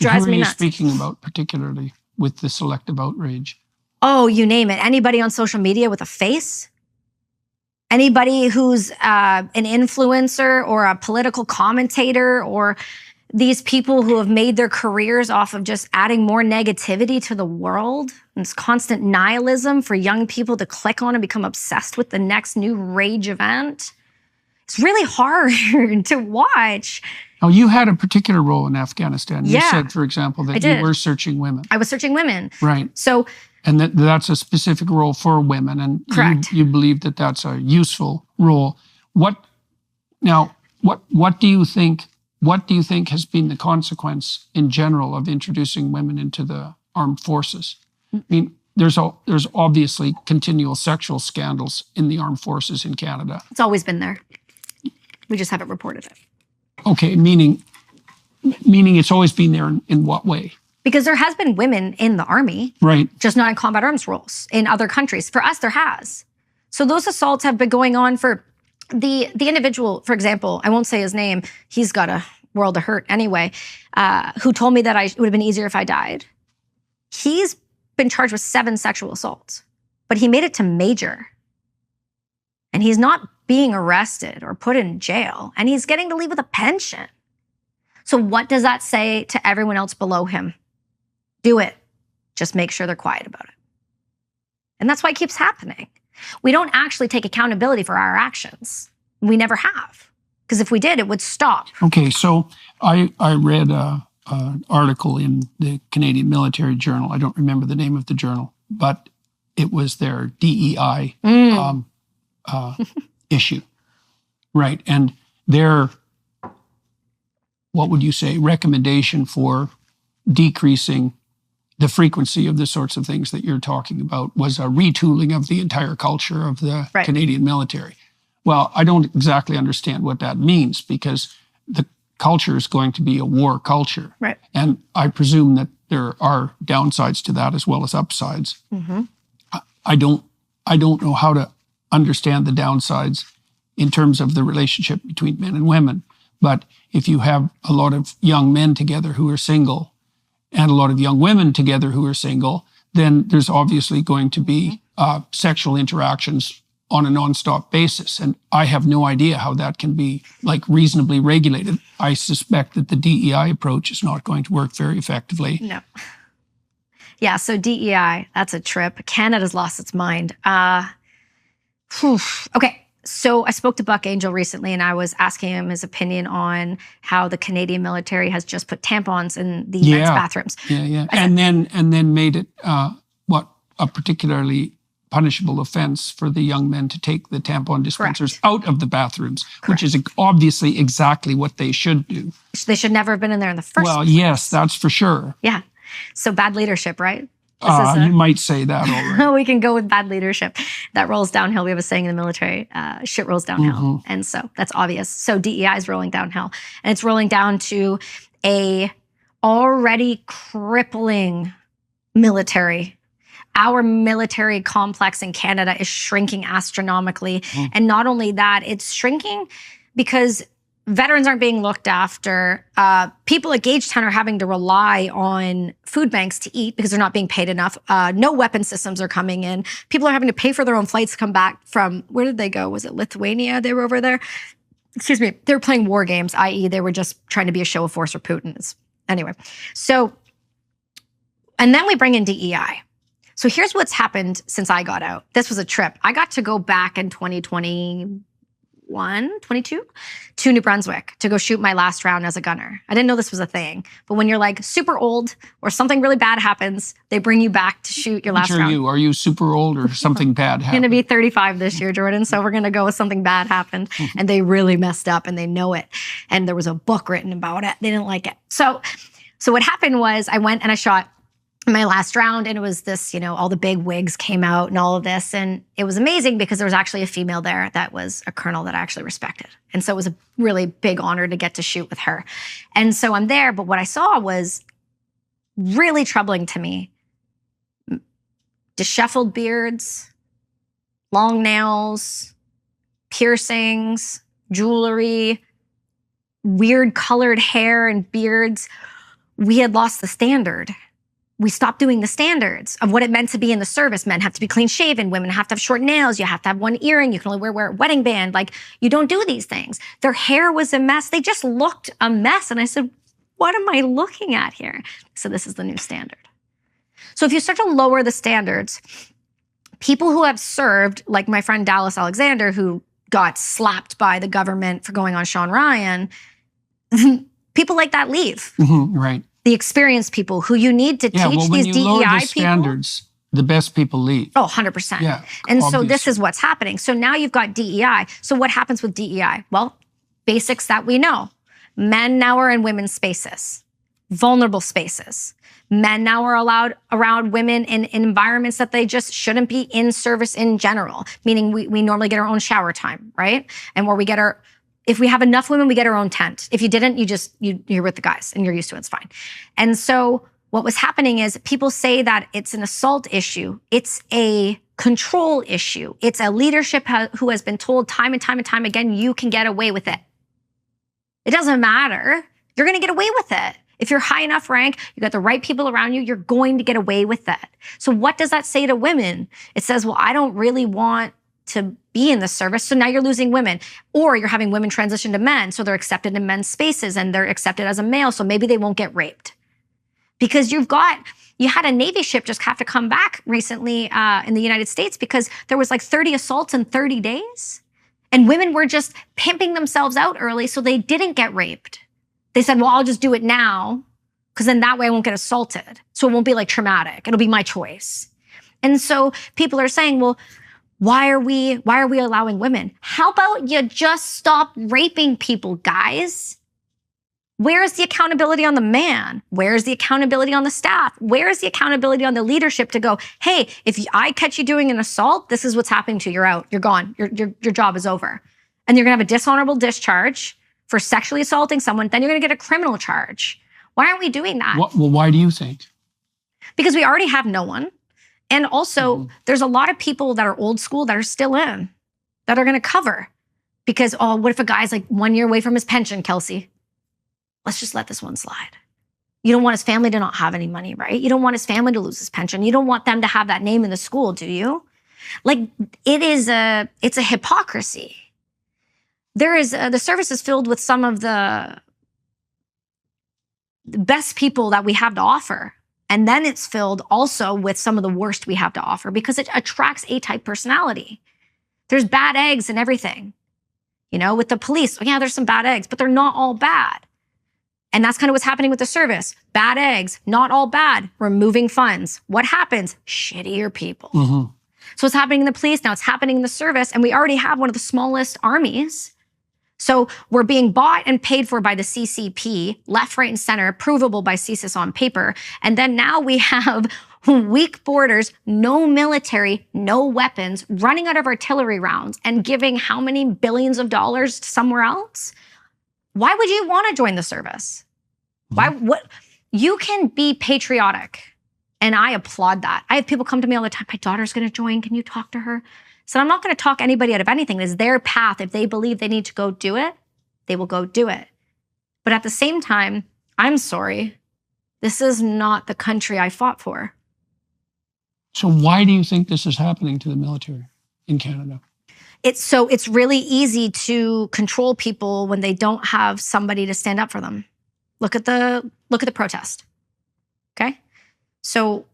Drives me nuts. Who are you speaking about particularly with the selective outrage? Oh, you name it. Anybody on social media with a face? Anybody who's an influencer or a political commentator, or these people who have made their careers off of just adding more negativity to the world, and this constant nihilism for young people to click on and become obsessed with the next new rage event. It's really hard to watch. Now, you had a particular role in Afghanistan. You said, for example, that you were searching women. I was searching women. Right. So, and that's a specific role for women, and correct. You believe that that's a useful role. What do you think? What do you think has been the consequence in general of introducing women into the armed forces? I mean, there's obviously continual sexual scandals in the armed forces in Canada. It's always been there. We just haven't reported it. Okay, meaning it's always been there in what way? Because there has been women in the army, right? Just not in combat arms roles in other countries. For us, there has. So those assaults have been going on for the individual, for example, I won't say his name. He's got a world of hurt anyway, who told me that it would have been easier if I died. He's been charged with 7 sexual assaults. but he made it to major. And he's not being arrested or put in jail, and he's getting to leave with a pension. So what does that say to everyone else below him? Do it. Just make sure they're quiet about it. And that's why it keeps happening. We don't actually take accountability for our actions. We never have. Because if we did, it would stop. Okay, so I read an article in the Canadian Military Journal. I don't remember the name of the journal, but it was their DEI issue, right? And their, what would you say, recommendation for decreasing the frequency of the sorts of things that you're talking about was a retooling of the entire culture of the Canadian military. Well, I don't exactly understand what that means, because the culture is going to be a war culture. Right. And I presume that there are downsides to that as well as upsides. Mm-hmm. I don't know how to understand the downsides in terms of the relationship between men and women. But if you have a lot of young men together who are single and a lot of young women together who are single, then there's obviously going to be sexual interactions on a nonstop basis. And I have no idea how that can be reasonably regulated. I suspect that the DEI approach is not going to work very effectively. No. Yeah, so DEI, that's a trip. Canada's lost its mind. Okay, so I spoke to Buck Angel recently, and I was asking him his opinion on how the Canadian military has just put tampons in the men's bathrooms. Yeah. And then made it a particularly punishable offense for the young men to take the tampon dispensers out of the bathrooms, which is obviously exactly what they should do. They should never have been in there in the first place. Well, yes, that's for sure. Yeah. So bad leadership, right? You might say that already. We can go with bad leadership. That rolls downhill. We have a saying in the military, shit rolls downhill. Mm-hmm. And so that's obvious. So DEI is rolling downhill. And it's rolling down to a already crippling military. Our military complex in Canada is shrinking astronomically. Mm. And not only that, it's shrinking because veterans aren't being looked after. People at Gagetown are having to rely on food banks to eat because they're not being paid enough. No weapon systems are coming in. People are having to pay for their own flights to come back from, where did they go? Was it Lithuania? They were over there. Excuse me. They were playing war games, i.e. they were just trying to be a show of force for Putin. Anyway, so, and then we bring in DEI. So here's what's happened since I got out. This was a trip. I got to go back in 2021, 22 to New Brunswick to go shoot my last round as a gunner. I didn't know this was a thing, but when you're super old or something really bad happens, they bring you back to shoot your last round. Are you super old or something bad happened? I'm going to be 35 this year, Jordan. So we're going to go with something bad happened and they really messed up and they know it. And there was a book written about it. They didn't like it. So what happened was I went and I shot my last round, and it was this, all the big wigs came out and all of this. And it was amazing because there was actually a female there that was a colonel that I actually respected. And so it was a really big honor to get to shoot with her. And so I'm there, but what I saw was really troubling to me. Disheveled beards, long nails, piercings, jewelry, weird colored hair and beards. We had lost the standard. We stopped doing the standards of what it meant to be in the service. Men have to be clean shaven. Women have to have short nails. You have to have one earring. You can only wear a wedding band. You don't do these things. Their hair was a mess. They just looked a mess. And I said, what am I looking at here? So this is the new standard. So if you start to lower the standards, people who have served, like my friend Dallas Alexander, who got slapped by the government for going on Sean Ryan, people like that leave. Mm-hmm, right. The experienced people who you need to teach these DEI people. Lower the standards, the best people leave. Oh, 100%. Yeah, and obviously. So this is what's happening. So now you've got DEI. So what happens with DEI? Well, basics that we know. Men now are in women's spaces, vulnerable spaces. Men now are allowed around women in environments that they just shouldn't be in service in general, meaning we normally get our own shower time, right? And where we get if we have enough women, we get our own tent. If you didn't, you're with the guys and you're used to it. It's fine. And so what was happening is people say that it's an assault issue. It's a control issue. It's a leadership who has been told time and time and time again, you can get away with it. It doesn't matter. You're going to get away with it. If you're high enough rank, you got the right people around you, you're going to get away with that. So what does that say to women? It says, well, I don't really want to be in the service, so now you're losing women. Or you're having women transition to men, so they're accepted in men's spaces and they're accepted as a male, so maybe they won't get raped. Because you had a Navy ship just have to come back recently in the United States because there was like 30 assaults in 30 days. And women were just pimping themselves out early so they didn't get raped. They said, well, I'll just do it now because then that way I won't get assaulted. So it won't be like traumatic. It'll be my choice. And so people are saying, well, why are we allowing women? How about you just stop raping people, guys? Where's the accountability on the man? Where's the accountability on the staff? Where's the accountability on the leadership to go, hey, if I catch you doing an assault, this is what's happening to you. You're out. You're gone. Your job is over. And you're going to have a dishonorable discharge for sexually assaulting someone. Then you're going to get a criminal charge. Why aren't we doing that? Well, why do you think? Because we already have no one. And also, there's a lot of people that are old school that are still in, that are going to cover. Because, oh, what if a guy's like 1 year away from his pension, Kelsi? Let's just let this one slide. You don't want his family to not have any money, right? You don't want his family to lose his pension. You don't want them to have that name in the school, do you? Like, it's a hypocrisy. The service is filled with some of the best people that we have to offer. And then it's filled also with some of the worst we have to offer because it attracts A-type personality. There's bad eggs and everything. You know, with the police, yeah, there's some bad eggs, but they're not all bad. And that's kind of what's happening with the service. Bad eggs, not all bad, removing funds. What happens? Shittier people. So it's happening in the police, now it's happening in the service, and we already have one of the smallest armies. So we're being bought and paid for by the CCP, left, right, and center, provable by CSIS on paper. And then now we have weak borders, no military, no weapons, running out of artillery rounds and giving how many billions of dollars somewhere else? Why would you want to join the service? You can be patriotic. And I applaud that. I have people come to me all the time, my daughter's going to join. Can you talk to her? So I'm not going to talk anybody out of anything. It's their path. If they believe they need to go do it, they will go do it. But at the same time, I'm sorry. This is not the country I fought for. So why do you think this is happening to the military in Canada? It's really easy to control people when they don't have somebody to stand up for them. Look at the protest. Okay? So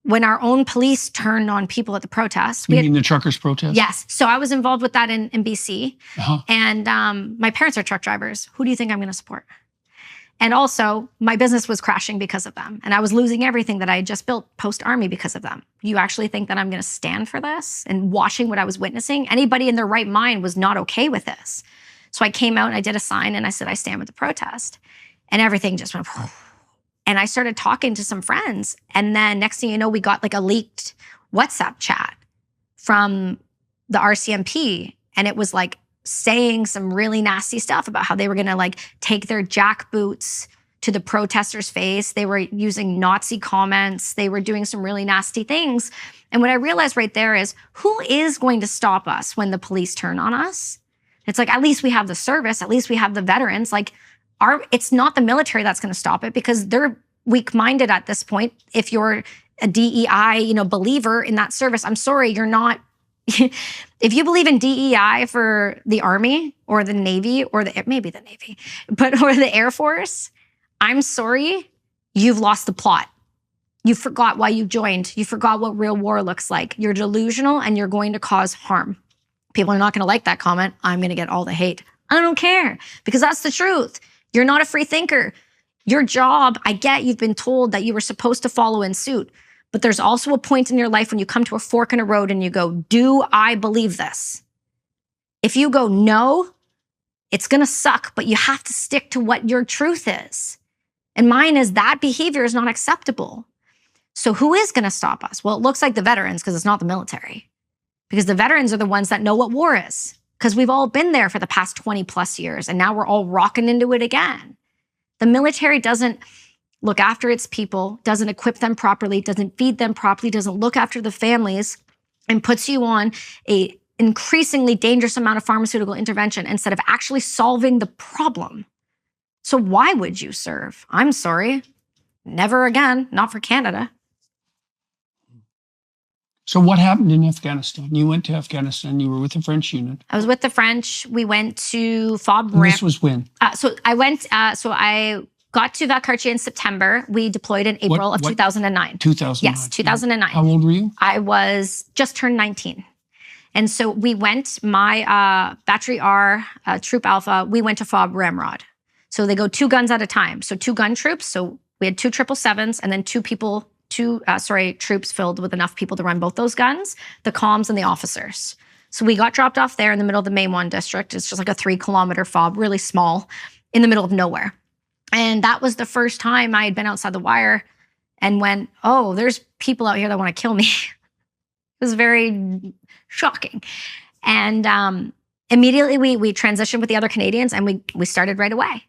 when our own police turned on people at the protest. You mean the truckers' protest? Yes. So I was involved with that in BC. And my parents are truck drivers. Who do you think I'm going to support? And also, my business was crashing because of them. And I was losing everything that I had just built post-army because of them. You actually think that I'm going to stand for this? And watching what I was witnessing, anybody in their right mind was not okay with this. So I came out and I did a sign and I said, I stand with the protest. And everything just went, and I started talking to some friends. And then next thing you know, we got like a leaked WhatsApp chat from the RCMP. And it was like saying some really nasty stuff about how they were going to like take their jackboots to the protesters' face. They were using Nazi comments. They were doing some really nasty things. And what I realized right there is, who is going to stop us when the police turn on us? It's like, at least we have the service. At least we have the veterans. Like, it's not the military that's going to stop it because they're weak-minded at this point. If you're a DEI, believer in that service, I'm sorry, you're not. If you believe in DEI for the Army or the Navy or maybe the Navy, or the Air Force, I'm sorry, you've lost the plot. You forgot why you joined. You forgot what real war looks like. You're delusional and you're going to cause harm. People are not going to like that comment. I'm going to get all the hate. I don't care because that's the truth. You're not a free thinker. Your job, I get you've been told that you were supposed to follow in suit, but there's also a point in your life when you come to a fork in a road and you go, do I believe this? If you go, no, it's going to suck, but you have to stick to what your truth is. And mine is that behavior is not acceptable. So who is going to stop us? Well, it looks like the veterans because it's not the military. Because the veterans are the ones that know what war is. Because we've all been there for the past 20 plus years and now we're all rocking into it again. The military doesn't look after its people, doesn't equip them properly, doesn't feed them properly, doesn't look after the families, and puts you on an increasingly dangerous amount of pharmaceutical intervention instead of actually solving the problem. So why would you serve? I'm sorry. Never again. Not for Canada. So what happened in Afghanistan? You went to Afghanistan. You were with the French unit. I was with the French. We went to FOB. And this was when? So I got to Valcartier in September. We deployed in April of 2009. 2009. Yes, 2009. How old were you? I was just turned 19. And so we went, my Battery R, Troop Alpha, we went to FOB Ramrod. So they go 2 guns at a time. So 2 gun troops. So we had 2 777s and then 2 troops filled with enough people to run both those guns, the comms and the officers. So we got dropped off there in the middle of the Main 1 district. It's just like a 3-kilometer FOB, really small, in the middle of nowhere. And that was the first time I had been outside the wire and went, oh, there's people out here that want to kill me. It was very shocking. And immediately we transitioned with the other Canadians and we started right away.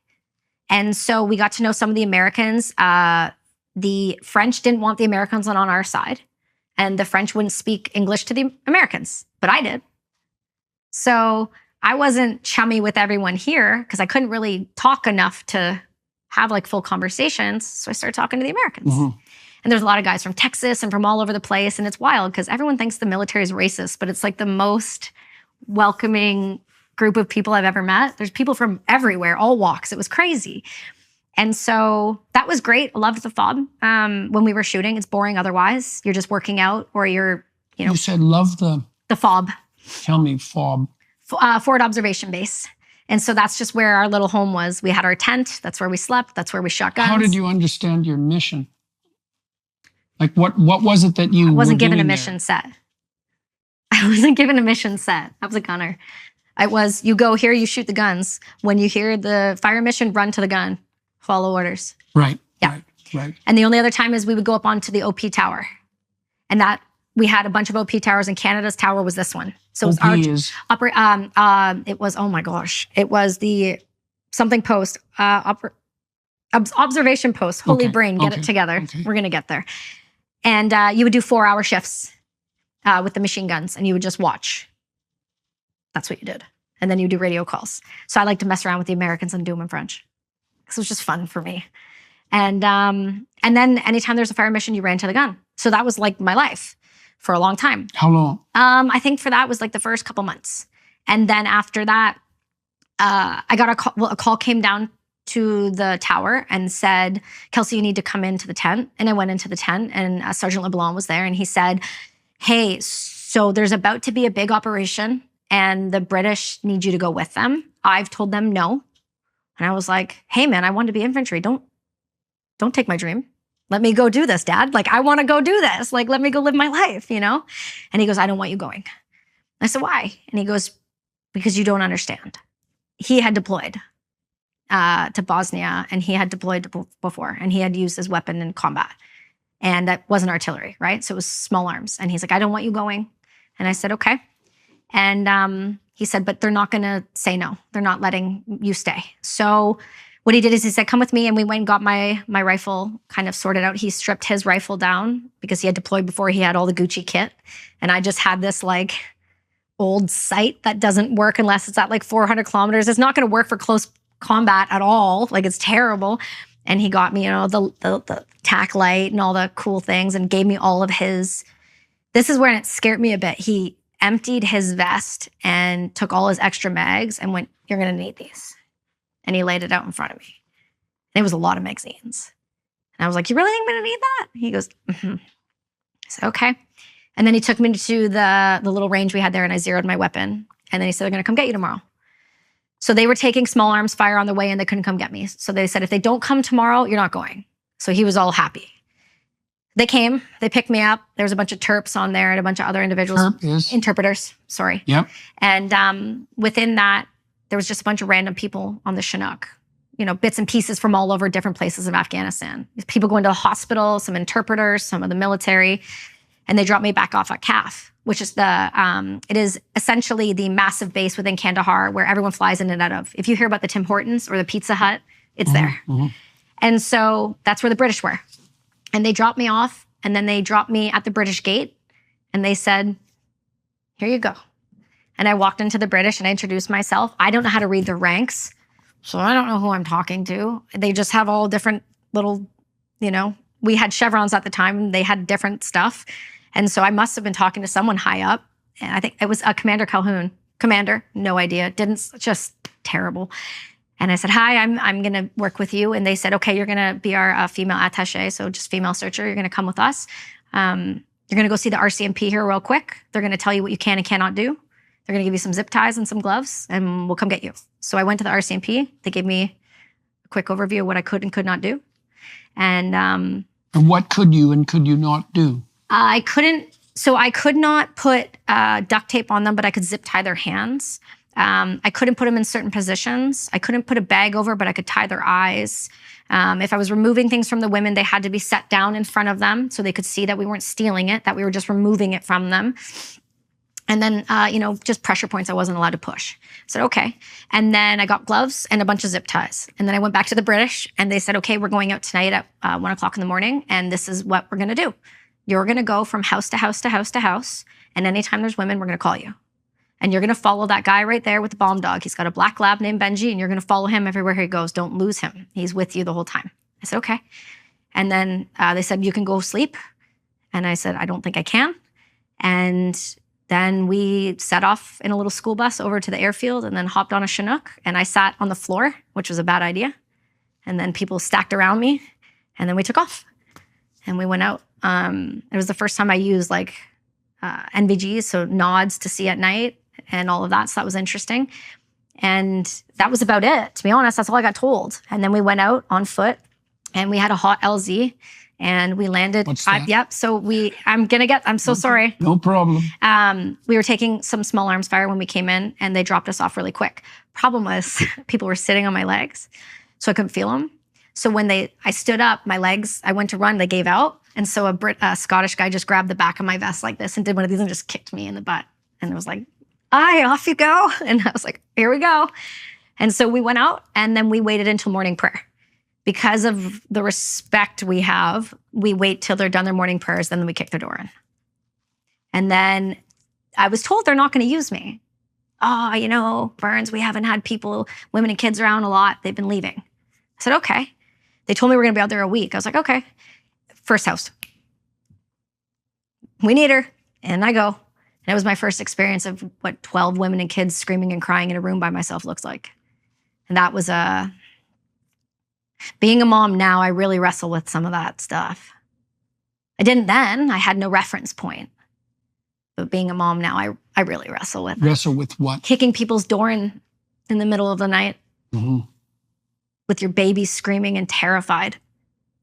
And so we got to know some of the Americans. The French didn't want the Americans on our side, and the French wouldn't speak English to the Americans, but I did. So I wasn't chummy with everyone here because I couldn't really talk enough to have like full conversations. So I started talking to the Americans. Mm-hmm. And there's a lot of guys from Texas and from all over the place. And it's wild because everyone thinks the military is racist, but it's like the most welcoming group of people I've ever met. There's people from everywhere, all walks. It was crazy. And so that was great. I loved the FOB. When we were shooting, it's boring otherwise. You're just working out or you're, You said love the FOB. Tell me FOB. Forward Observation Base. And so that's just where our little home was. We had our tent. That's where we slept. That's where we shot guns. How did you understand your mission? Like what was it that you I wasn't given a there? mission set. I wasn't given a mission set. I was a gunner. I was, you go here, you shoot the guns. When you hear the fire mission, run to the gun. Follow orders. Right. Yeah. Right. And the only other time is we would go up onto the OP tower. And that we had a bunch of OP towers, and Canada's tower was this one. So it was it was, oh my gosh. It was the something post, observation post, holy brain, get it together. Okay. We're going to get there. And you would do 4-hour shifts with the machine guns, and you would just watch. That's what you did. And then you do radio calls. So I like to mess around with the Americans and do them in French. Because it was just fun for me. And then anytime there's a fire mission, you ran to the gun. So that was like my life for a long time. How long? I think for that was like the first couple months. And then after that, I got a call came down to the tower and said, Kelsi, you need to come into the tent. And I went into the tent, and Sergeant LeBlanc was there, and he said, hey, so there's about to be a big operation and the British need you to go with them. I've told them no. And I was like, hey man, I want to be infantry. Don't take my dream. Let me go do this, Dad. Like, I want to go do this. Like, let me go live my life, And he goes, I don't want you going. I said, why? And he goes, because you don't understand. He had deployed to Bosnia, and he had deployed before, and he had used his weapon in combat. And that wasn't artillery, right? So it was small arms. And he's like, I don't want you going. And I said, okay. And he said, but they're not going to say no. They're not letting you stay. So what he did is he said, come with me. And we went and got my rifle kind of sorted out. He stripped his rifle down because he had deployed before. He had all the Gucci kit. And I just had this like old sight that doesn't work unless it's at like 400 kilometers. It's not going to work for close combat at all. Like, it's terrible. And he got me, the tack light and all the cool things and gave me all of his. This is where it scared me a bit. He emptied his vest and took all his extra mags and went, you're going to need these. And he laid it out in front of me. And it was a lot of magazines. And I was like, you really think I'm going to need that? He goes, mm-hmm. I said, okay. And then he took me to the little range we had there, and I zeroed my weapon. And then he said, they're going to come get you tomorrow. So they were taking small arms fire on the way, and they couldn't come get me. So they said, if they don't come tomorrow, you're not going. So he was all happy. They came, they picked me up. There was a bunch of terps on there and a bunch of other individuals. Terp is? Interpreters, sorry. Yep. And within that, there was just a bunch of random people on the Chinook, bits and pieces from all over different places of Afghanistan. People going to the hospital, some interpreters, some of the military, and they dropped me back off at CAF, which is it is essentially the massive base within Kandahar where everyone flies in and out of. If you hear about the Tim Hortons or the Pizza Hut, it's there. Mm-hmm. And so that's where the British were. And they dropped me off, and then they dropped me at the British gate, and they said, here you go. And I walked into the British, and I introduced myself. I don't know how to read the ranks, So I don't know who I'm talking to. They just have all different little, we had chevrons at the time. They had different stuff. And so I must have been talking to someone high up. And I think it was Commander Calhoun. Commander, no idea. Just terrible. And I said, hi, I'm going to work with you. And they said, okay, you're going to be our female attaché. So just female searcher. You're going to come with us. You're going to go see the RCMP here real quick. They're going to tell you what you can and cannot do. They're going to give you some zip ties and some gloves, and we'll come get you. So I went to the RCMP. They gave me a quick overview of what I could and could not do. And what could you and could you not do? I could not put duct tape on them, but I could zip tie their hands. I couldn't put them in certain positions. I couldn't put a bag over, but I could tie their eyes. If I was removing things from the women, they had to be set down in front of them so they could see that we weren't stealing it, that we were just removing it from them. And then, just pressure points I wasn't allowed to push. I said, okay. And then I got gloves and a bunch of zip ties. And then I went back to the British and they said, okay, we're going out tonight at 1 o'clock in the morning. And this is what we're going to do. You're going to go from house to house to house to house. And anytime there's women, we're going to call you. And you're going to follow that guy right there with the bomb dog. He's got a black lab named Benji, and you're going to follow him everywhere he goes. Don't lose him. He's with you the whole time. I said, okay. And then they said, you can go sleep. And I said, I don't think I can. And then we set off in a little school bus over to the airfield and then hopped on a Chinook. And I sat on the floor, which was a bad idea. And then people stacked around me. And then we took off. And we went out. It was the first time I used NVGs, so nods to see at night and all of that. So that was interesting. And that was about it. To be honest, that's all I got told. And then we went out on foot and we had a hot LZ and we landed. What's that? Yep. So I'm so sorry. No problem. We were taking some small arms fire when we came in and they dropped us off really quick. Problem was people were sitting on my legs, so I couldn't feel them. So when I stood up, my legs, I went to run, they gave out. And so a Scottish guy just grabbed the back of my vest like this and did one of these and just kicked me in the butt. And it was like, aye, off you go. And I was like, here we go. And so we went out and then we waited until morning prayer. Because of the respect we have, we wait till they're done their morning prayers, then we kick the door in. And then I was told they're not going to use me. Oh, Burns, we haven't had women and kids around a lot. They've been leaving. I said, okay. They told me we're going to be out there a week. I was like, okay. First house. We need her. And I go. And it was my first experience of what 12 women and kids screaming and crying in a room by myself looks like. And that was being a mom now, I really wrestle with some of that stuff. I didn't then. I had no reference point. But being a mom now, I really wrestle with it. Wrestle with what? Kicking people's door in the middle of the night. Mm-hmm. With your baby screaming and terrified.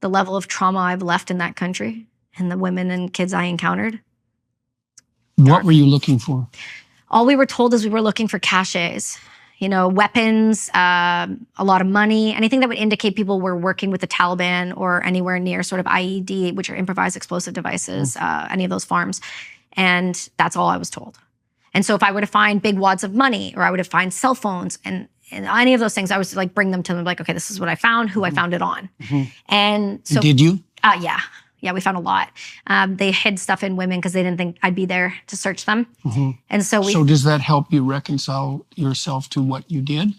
The level of trauma I've left in that country and the women and kids I encountered. What were you looking for? All we were told is we were looking for caches, weapons, a lot of money, anything that would indicate people were working with the Taliban or anywhere near sort of IED, which are improvised explosive devices, any of those farms. And that's all I was told. And so if I were to find big wads of money or I would have find cell phones and any of those things, I was like, bring them to them like, okay, this is what I found, who I found it on. Mm-hmm. And so. Did you? Yeah. Yeah, we found a lot. They hid stuff in women because they didn't think I'd be there to search them. Mm-hmm. And so So does that help you reconcile yourself to what you did?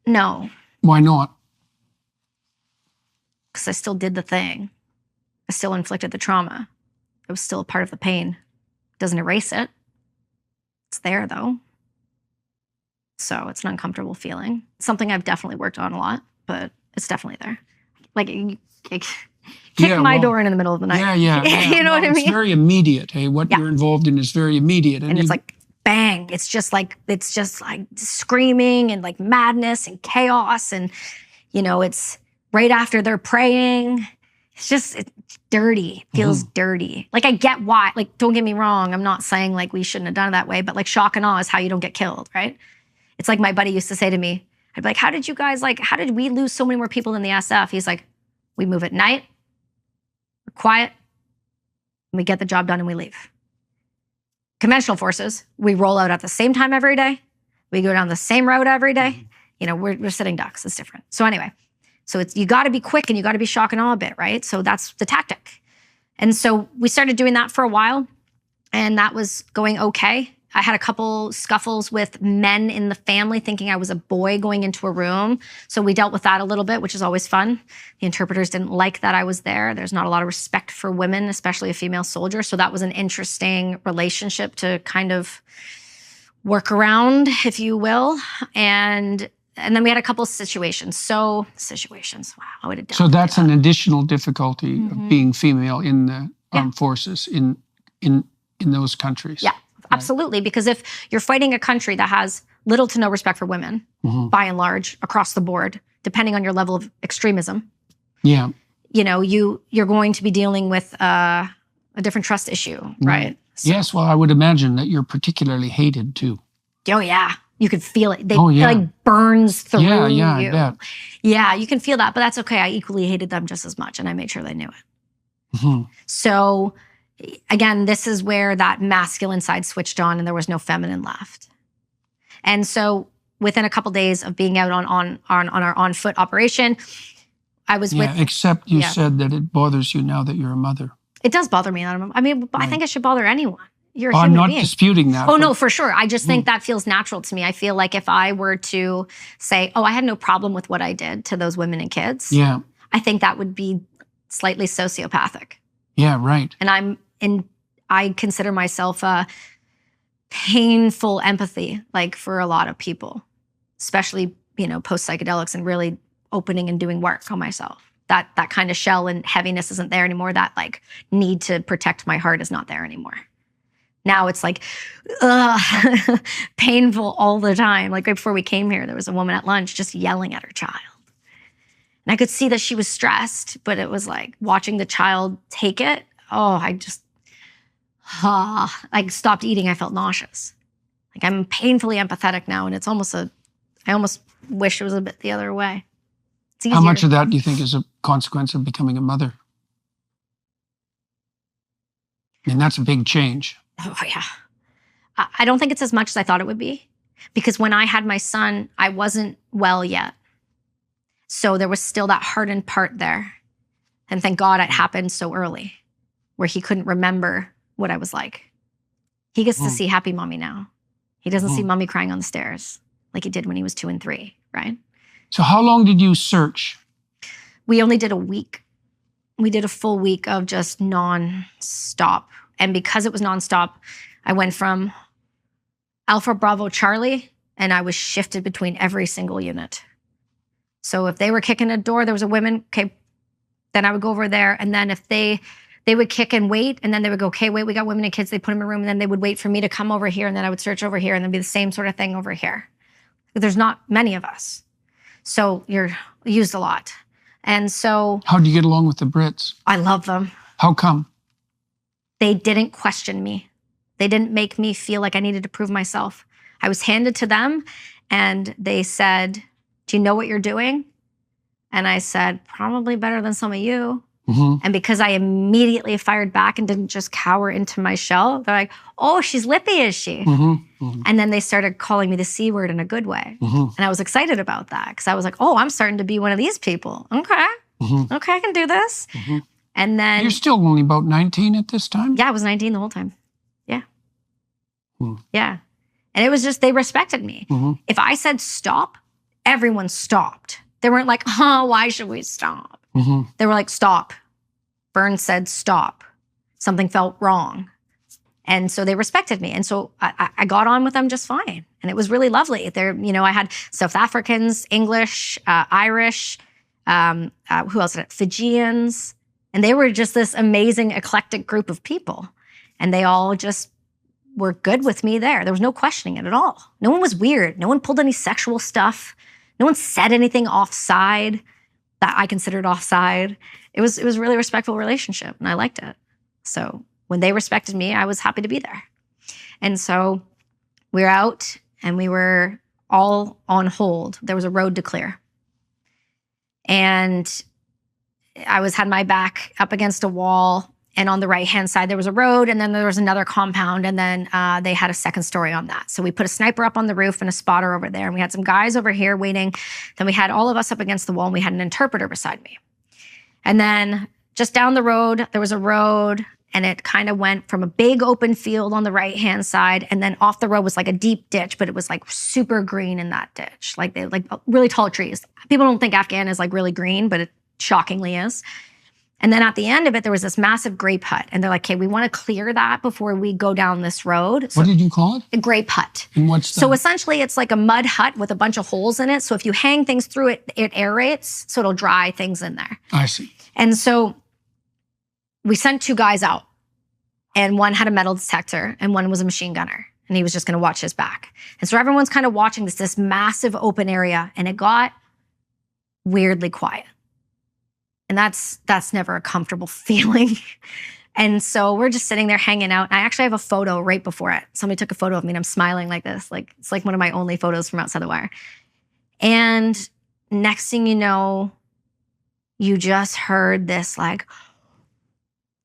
No. Why not? Because I still did the thing. I still inflicted the trauma. It was still a part of the pain. It doesn't erase it. It's there, though. So it's an uncomfortable feeling. It's something I've definitely worked on a lot, but it's definitely there. Like, kick my door in the middle of the night. Yeah. You know what I mean? It's very immediate. Hey, what you're involved in is very immediate. And it's like, bang. It's just like screaming and like madness and chaos. And, it's right after they're praying. It's dirty. It feels dirty. Like, I get why. Like, don't get me wrong. I'm not saying like we shouldn't have done it that way, but like shock and awe is how you don't get killed, right? It's like my buddy used to say to me, I'd be like, how did we lose so many more people than the SF? He's like, we move at night, we're quiet, and we get the job done and we leave. Conventional forces, we roll out at the same time every day. We go down the same road every day. We're sitting ducks. It's different. So anyway, you got to be quick and you got to be shock and awe a bit, right? So that's the tactic. And so we started doing that for a while and that was going okay. I had a couple scuffles with men in the family thinking I was a boy going into a room. So we dealt with that a little bit, which is always fun. The interpreters didn't like that I was there. There's not a lot of respect for women, especially a female soldier. So that was an interesting relationship to kind of work around, if you will. And then we had a couple situations. Wow, I would have done. So that's an additional difficulty of being female in the armed forces in those countries. Yeah. Absolutely, because if you're fighting a country that has little to no respect for women, by and large, across the board, depending on your level of extremism, you're going to be dealing with a different trust issue, right? So, yes, well, I would imagine that you're particularly hated too. Oh yeah, you could feel it. It like burns through you. I bet. Yeah, you can feel that, but that's okay. I equally hated them just as much, and I made sure they knew it. So. Again, this is where that masculine side switched on and there was no feminine left. And so within a couple days of being out on our on-foot operation, I was with... Except you said that it bothers you now that you're a mother. It does bother me. I mean, I think it should bother anyone. You're a I'm human not being. disputing that. Oh, no, for sure. I just think that feels natural to me. I feel like if I were to say, I had no problem with what I did to those women and kids, I think that would be slightly sociopathic. Yeah, right. And I consider myself a painful empathy, like for a lot of people, especially, post psychedelics and really opening and doing work on myself. That kind of shell and heaviness isn't there anymore. That like need to protect my heart is not there anymore. Now it's like, painful all the time. Like right before we came here, there was a woman at lunch just yelling at her child. And I could see that she was stressed, but it was like watching the child take it. Oh, I stopped eating. I felt nauseous. Like I'm painfully empathetic now, and it's almost I almost wish it was a bit the other way. It's easier. How much of that do you think is a consequence of becoming a mother? I mean, that's a big change. Oh, yeah. I don't think it's as much as I thought it would be, because when I had my son, I wasn't well yet. So there was still that hardened part there. And thank God it happened so early, where he couldn't remember what I was like. He gets to see happy mommy now. He doesn't see mommy crying on the stairs like he did when he was 2 and 3, right? So how long did you search? We only did a week. We did a full week of just non-stop. And because it was non-stop, I went from Alpha Bravo Charlie, and I was shifted between every single unit. So if they were kicking a door, there was a woman, okay, then I would go over there. And then if they would kick and wait, and then they would go, okay, wait, we got women and kids. They put them in a room, and then they would wait for me to come over here, and then I would search over here, and then be the same sort of thing over here. There's not many of us. So you're used a lot. And so... How do you get along with the Brits? I love them. How come? They didn't question me. They didn't make me feel like I needed to prove myself. I was handed to them, and they said, do you know what you're doing? And I said, probably better than some of you. And because I immediately fired back and didn't just cower into my shell, they're like, oh, she's lippy, is she? And then they started calling me the C word in a good way. And I was excited about that, because I was like, oh, I'm starting to be one of these people. Okay. Okay, I can do this. And then... You're still only about 19 at this time? Yeah, I was 19 the whole time. Yeah. Yeah. And it was just, they respected me. If I said stop, everyone stopped. They weren't like, why should we stop? They were like, stop. Burns said stop. Something felt wrong. And so they respected me. And so I got on with them just fine. And it was really lovely. I had South Africans, English, Irish, who else? Fijians. And they were just this amazing, eclectic group of people. And they all just were good with me there. There was no questioning it at all. No one was weird. No one pulled any sexual stuff. No one said anything offside that I considered offside. It was a really respectful relationship, and I liked it. So when they respected me, I was happy to be there. And so we were out, and we were all on hold. There was a road to clear. And I had my back up against a wall, and on the right-hand side, there was a road, and then there was another compound, and then they had a second story on that. So we put a sniper up on the roof and a spotter over there, and we had some guys over here waiting. Then we had all of us up against the wall, and we had an interpreter beside me. And then just down the road, there was a road, and it kind of went from a big open field on the right-hand side, and then off the road was like a deep ditch, but it was like super green in that ditch. Like they like really tall trees. People don't think Afghan is like really green, but it shockingly is. And then at the end of it, there was this massive grape hut. And they're like, okay, we want to clear that before we go down this road. So what did you call it? A grape hut. And what's that? So essentially, it's like a mud hut with a bunch of holes in it. So if you hang things through it, it aerates, so it'll dry things in there. I see. And so we sent 2 guys out. And one had a metal detector, and one was a machine gunner. And he was just going to watch his back. And so everyone's kind of watching this massive open area. And it got weirdly quiet. And that's never a comfortable feeling. And so we're just sitting there hanging out. And I actually have a photo right before it. Somebody took a photo of me and I'm smiling like this. Like it's like one of my only photos from outside the wire. And next thing you know, you just heard this like,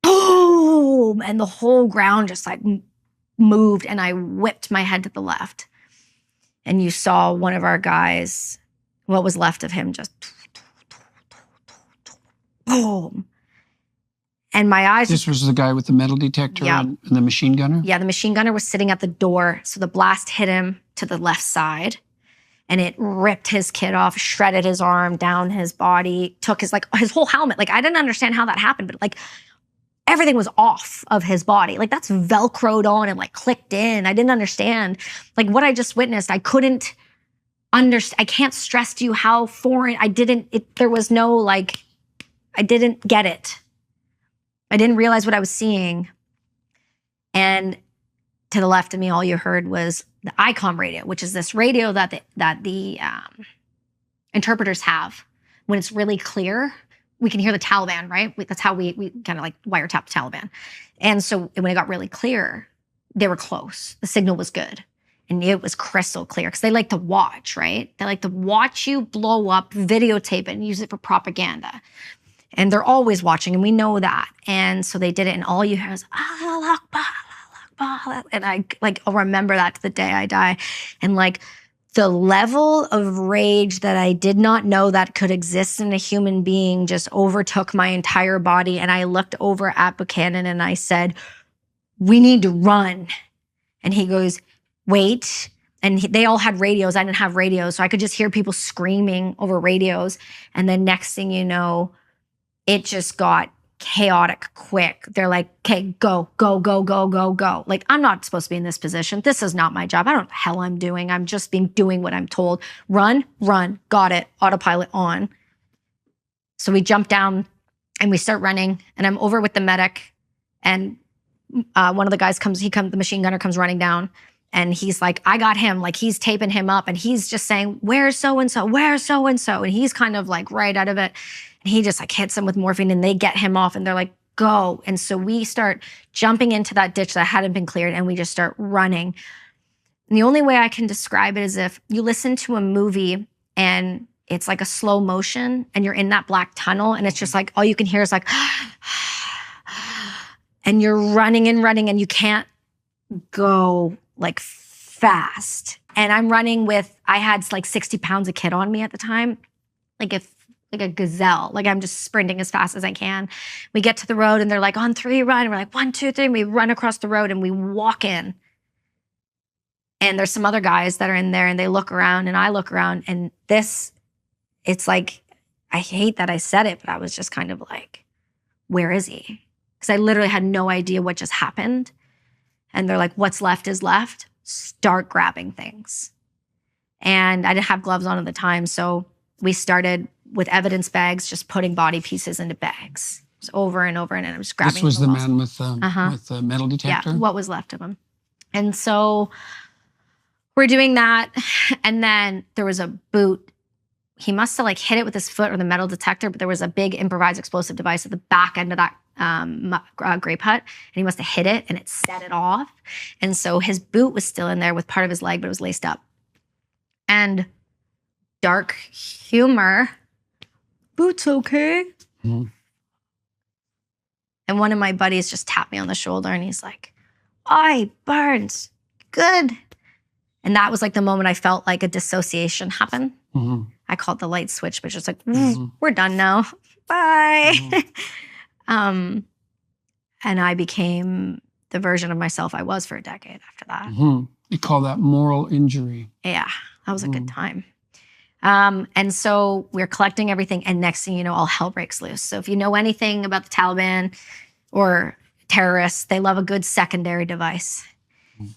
boom, and the whole ground just like moved. And I whipped my head to the left. And you saw one of our guys, what was left of him, just boom. And my eyes... This was the guy with the metal detector and the machine gunner? Yeah, the machine gunner was sitting at the door. So the blast hit him to the left side. And it ripped his kid off, shredded his arm, down his body, took his whole helmet. Like, I didn't understand how that happened, but like everything was off of his body. Like that's Velcroed on and like clicked in. I didn't understand. Like what I just witnessed, I couldn't understand. I can't stress to you how foreign, there was no like... I didn't get it. I didn't realize what I was seeing. And to the left of me, all you heard was the ICOM radio, which is this radio that the interpreters have. When it's really clear, we can hear the Taliban, right? That's how we kind of like wiretap the Taliban. And so when it got really clear, they were close. The signal was good. And it was crystal clear because they like to watch, right? They like to watch you blow up, videotape it, and use it for propaganda. And they're always watching, and we know that. And so they did it, and all you hear is, Allah Akbar, Allah Akbar. And I'll remember that to the day I die. And like the level of rage that I did not know that could exist in a human being just overtook my entire body. And I looked over at Buchanan and I said, we need to run. And he goes, wait. And they all had radios. I didn't have radios. So I could just hear people screaming over radios. And then next thing you know, it just got chaotic quick. They're like, okay, go, go, go, go, go, go. Like, I'm not supposed to be in this position. This is not my job. I don't know what the hell I'm doing. I'm just doing what I'm told. Run, run, got it, autopilot on. So we jump down and we start running, and I'm over with the medic, and one of the guys the machine gunner comes running down, and he's like, I got him. Like, he's taping him up, and he's just saying, where's so-and-so, where's so-and-so? And he's kind of like right out of it. And he just like hits him with morphine, and they get him off, and they're like, go. And so we start jumping into that ditch that hadn't been cleared, and we just start running. And the only way I can describe it is if you listen to a movie and it's like a slow motion and you're in that black tunnel and it's just like, all you can hear is like, and you're running and running and you can't go like fast. And I'm running I had like 60 pounds of kit on me at the time. Like a gazelle. Like I'm just sprinting as fast as I can. We get to the road and they're like, on 3, run. And we're like, 1, 2, 3. And we run across the road and we walk in. And there's some other guys that are in there and they look around and I look around and it's like, I hate that I said it, but I was just kind of like, where is he? Because I literally had no idea what just happened. And they're like, what's left is left. Start grabbing things. And I didn't have gloves on at the time. So we started with evidence bags, just putting body pieces into bags. Just over and over and I'm just grabbing. This was the man with the metal detector? Yeah, what was left of him. And so we're doing that. And then there was a boot. He must have like hit it with his foot or the metal detector, but there was a big improvised explosive device at the back end of that grape hut. And he must have hit it and it set it off. And so his boot was still in there with part of his leg, but it was laced up. And dark humor, boot's okay. Mm-hmm. And one of my buddies just tapped me on the shoulder and he's like, "Oi, Burns, good." And that was like the moment I felt like a dissociation happen. Mm-hmm. I called the light switch, but just like, we're done now. Bye. Mm-hmm. And I became the version of myself I was for a decade after that. Mm-hmm. You call that moral injury. Yeah, that was a good time. And so we're collecting everything, and next thing you know, all hell breaks loose. So if you know anything about the Taliban or terrorists, they love a good secondary device.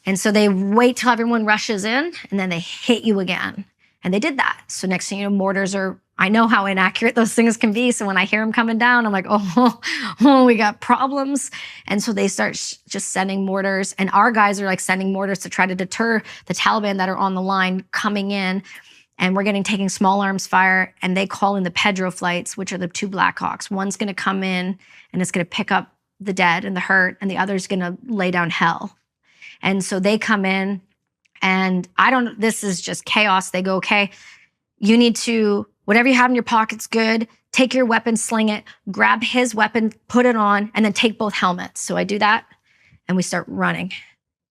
And so they wait till everyone rushes in, and then they hit you again. And they did that. So next thing you know, mortars are, I know how inaccurate those things can be. So when I hear them coming down, I'm like, oh, we got problems. And so they start just sending mortars. And our guys are like sending mortars to try to deter the Taliban that are on the line coming in. And we're taking small arms fire. And they call in the Pedro flights, which are the 2 Black Hawks. One's going to come in and it's going to pick up the dead and the hurt. And the other's going to lay down hell. And so they come in. And this is just chaos. They go, okay, you need to, whatever you have in your pocket's good. Take your weapon, sling it, grab his weapon, put it on, and then take both helmets. So I do that, and we start running.